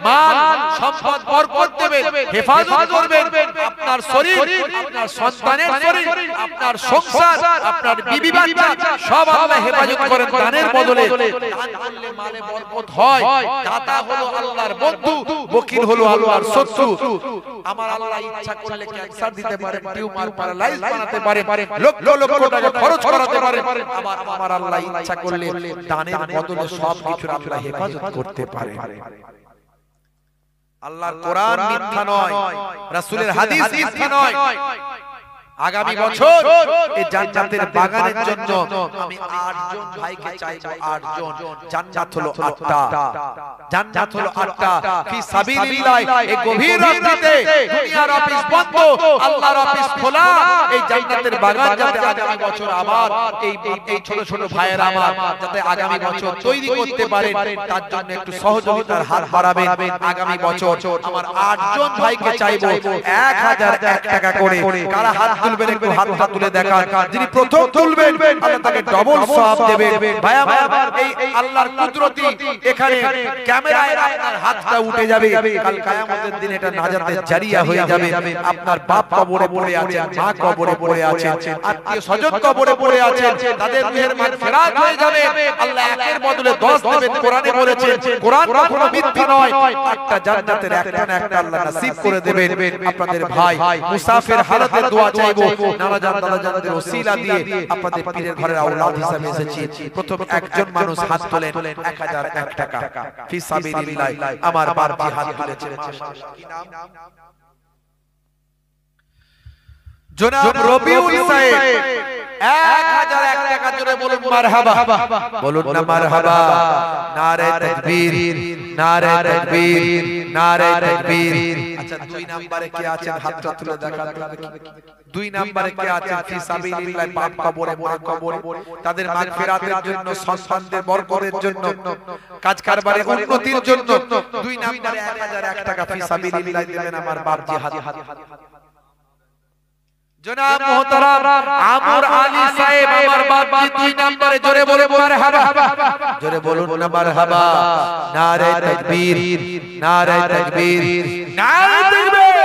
মাল সম্পদ বরকত দেবেন, হেফাজত করবেন। আপনার শরীর, আপনার সন্তানের শরীর, আপনার সংসার, আপনার বিবি বাচ্চা সব আল্লাহ হেফাজত করেন দানের বদলে। দান করলে মালে বরকত হয়। দাতা হলো আল্লাহর বন্ধু, বকিল হলো আল্লাহর শত্রু। আমার আল্লাহ ইচ্ছা করলে ক্যান্সার দিতে পারেন, টিউমার প্যারালাইজ বানাতে পারেন, লক্ষ লক্ষ টাকা খরচ করাতে পারেন। আমার আল্লাহ ইচ্ছা করলে দানের বদলে সব কিছু আল্লাহ হেফাজত করতে পারেন। আল্লাহর কোরআন মিথ্যা নয়, রাসূলের হাদিস মিথ্যা নয়। আগামী বছর এই জান্নাতের বাগানের জন্য আমি 8 জন ভাইকে চাইবো। 8 জন। জান্নাত হলো 8টা, জান্নাত হলো 8টা ফি সাবিলিল্লাহ। এই গভীর রাত্রিতে দুনিয়ার অফিস বন্ধ, আল্লাহর অফিস খোলা, এই জান্নাতের বাগান যাতে আগামী বছর আবার এই ছোট ছোট ভাইয়েরা আমার যাতে আগামী বছর তৈরি করতে পারে, তার জন্য একটু সহযোগিতার হাত বাড়াবেন। আগামী বছর আমার 8 জন ভাইকে চাইবো 1001 টাকা করে। কারা হাত তুলবেন একটু হাতটা তুলে দেখান। যিনি প্রথম তুলবেন আল্লাহ তাকে ডবল সওয়াব দেবে। ভাই আমার এই আল্লাহর কুদরতি এখানে ক্যামেরায় আপনার হাতটা উঠে যাবে, কাল কিয়ামতের দিন এটা নাজাতের জারিয়া হয়ে যাবে। আপনার বাপ কবরে পড়ে আছে, মা কবরে পড়ে আছে, আত্মীয় স্বজন কবরে পড়ে আছে, তাদের রূহের মাগফিরাত হয়ে যাবে। আল্লাহ একের বদলে 10 দেবেন। কোরআনে বলেছে, কোরআন কখনো মিথ্যা নয়। 8টা জান্নাতের একটা না একটা আল্লাহ নসিব করে দেবেন। আপনাদের ভাই মুসাফির হালাতে দোয়া চাইবো, নানা জান দাদা জানদের ওসিলা দিয়ে আপনাদের পীরের ঘরের আওলাদ হিসেবে এসেছি। প্রথম একজন মানুষ হাত তোলেন 1001 টাকা ফি সাবিলিল্লাহ। আমার বাপজি হাত তুলেছেন, কি নাম? জনাব রবিউল সাহেব। 1001 টাকা জোরে বলুন মারহাবা, বলুন না মারহাবা। নারে তাকবীর, নারে তাকবীর, নারে তাকবীর। আচ্ছা 2 নম্বরে কে আছেন হাতটা তুলে দেখান। 2 নম্বরে কে আছেন ফি সাবিলিল্লাহ, পাপ কবরে মা কবরে তাদের মাগফিরাতের জন্য, সন্তানদের বরকতের জন্য, কাজ কারবারে উন্নতির জন্য 2 নম্বরে 1001 টাকা ফি সাবিলিল্লাহ দিবেন আমার বাপজি হাত। জনাব মুহতারাম আমর আলী সাহেব আমার বাপজি 2 নম্বরে জোরে বলে মারহাবা, জোরে বলুন না মারহাবা। নারে তাকবীর, নারে তাকবীর, নারে তাকবীর।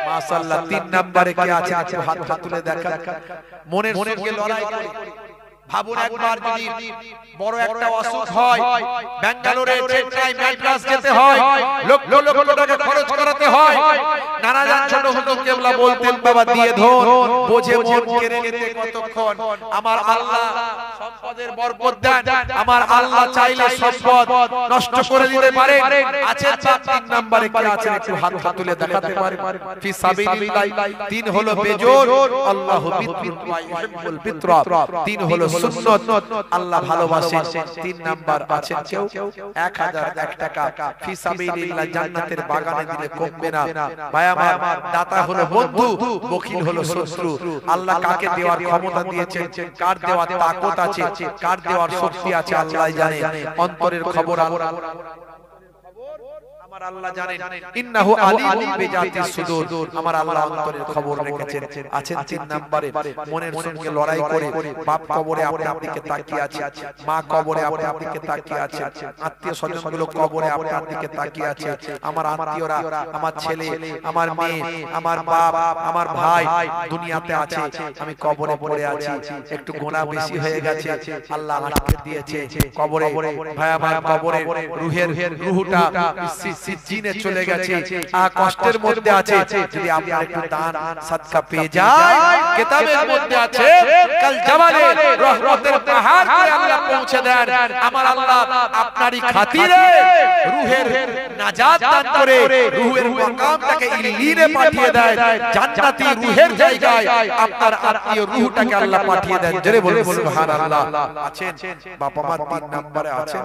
মাশাআল্লাহ 3 নম্বরে কে আছে একটু হাত তুলে দেখান। মনের সঙ্গে লড়াই করে ভাবুন, একবার যদি বড় একটা অসুখ হয়, বেঙ্গালুরে, চেন্নাই, মাদ্রাজ যেতে হয়, লক্ষ লক্ষ টাকা খরচ করাতে হয়। নানা জান ছোট হুজুর কেবলা বলতেন, বাবা দিয়ে ধর বোঝে মন কেড়ে নিতে কতক্ষণ। আমার আল্লাহ সম্পদের বরকত দেন, আমার আল্লাহ চাইলে সম্পদ নষ্ট করে দিতে পারে। আছেন 3 নম্বরে কে আছেন একটু হাত তুলে দেখাতে পারে ফি সাবিলিল্লাহ। 3 হলো বেজোর, আল্লাহু বিত্র ওয়া ইউহিব্বুল বিত্র। 3 হলো সুন্নাত, আল্লাহ ভালোবাসেন। 3 নাম্বার আছেন কেউ 1001 টাকা ফি সাবিলিল্লাহ, জান্নাতের বাগানে দিলে কমবে না। ভাই আমার দাতা হলো বন্ধু, বখিল হলো শত্রু। আল্লাহ কাকে দেওয়ার ক্ষমতা দিয়েছেন, কার দেওয়ার তাকত আছে, কার দেওয়ার শক্তি আছে আল্লাহই জানে। অন্তরের খবর আল্লাহ, আমার আল্লাহ জানেন। ইন্নাহু আলিমুম বিজাতিস সুদূর। আমার আল্লাহ অন্তরের খবর রেখেছেন। আছেন 3 নম্বরে মনের সঙ্গে লড়াই করে বাপ কবরে আপনার দিকে তাকিয়ে আছে, মা কবরে আপনার দিকে তাকিয়ে আছে, আত্মীয় স্বজনগুলো কবরে আপনার দিকে তাকিয়ে আছে। আমার আত্মীয়রা, আমার ছেলে, আমার মেয়ে, আমার বাপ, আমার ভাই দুনিয়াতে আছে, আমি কবরে পড়ে আছি, একটু গুনাহ বেশি হয়ে গেছে, আল্লাহ আটকে দিয়েছে কবরে। ভাই আমার কবরে রুহটা সিজিনে চলে গেছে, কষ্টের মধ্যে আছে। যদি আপনার একটু দান সাদকা পেয়ে যায়, কিতাবের মধ্যে আছে কাল জামালে রহমতের পাহাড় করে আল্লাহ পৌঁছে দেন। আমার আল্লাহ আপনারই খাতিরে রূহের নাজাত দান করে রূহের মাকামটাকে ইল্লিনে পাঠিয়ে দেয়, জান্নাতি রূহের জায়গায় আপনার আত্মীয় রূহটাকে আল্লাহ পাঠিয়ে দেন। জোরে বলুন সুবহানাল্লাহ। আছেন বাবা মা 3 নম্বরে আছেন।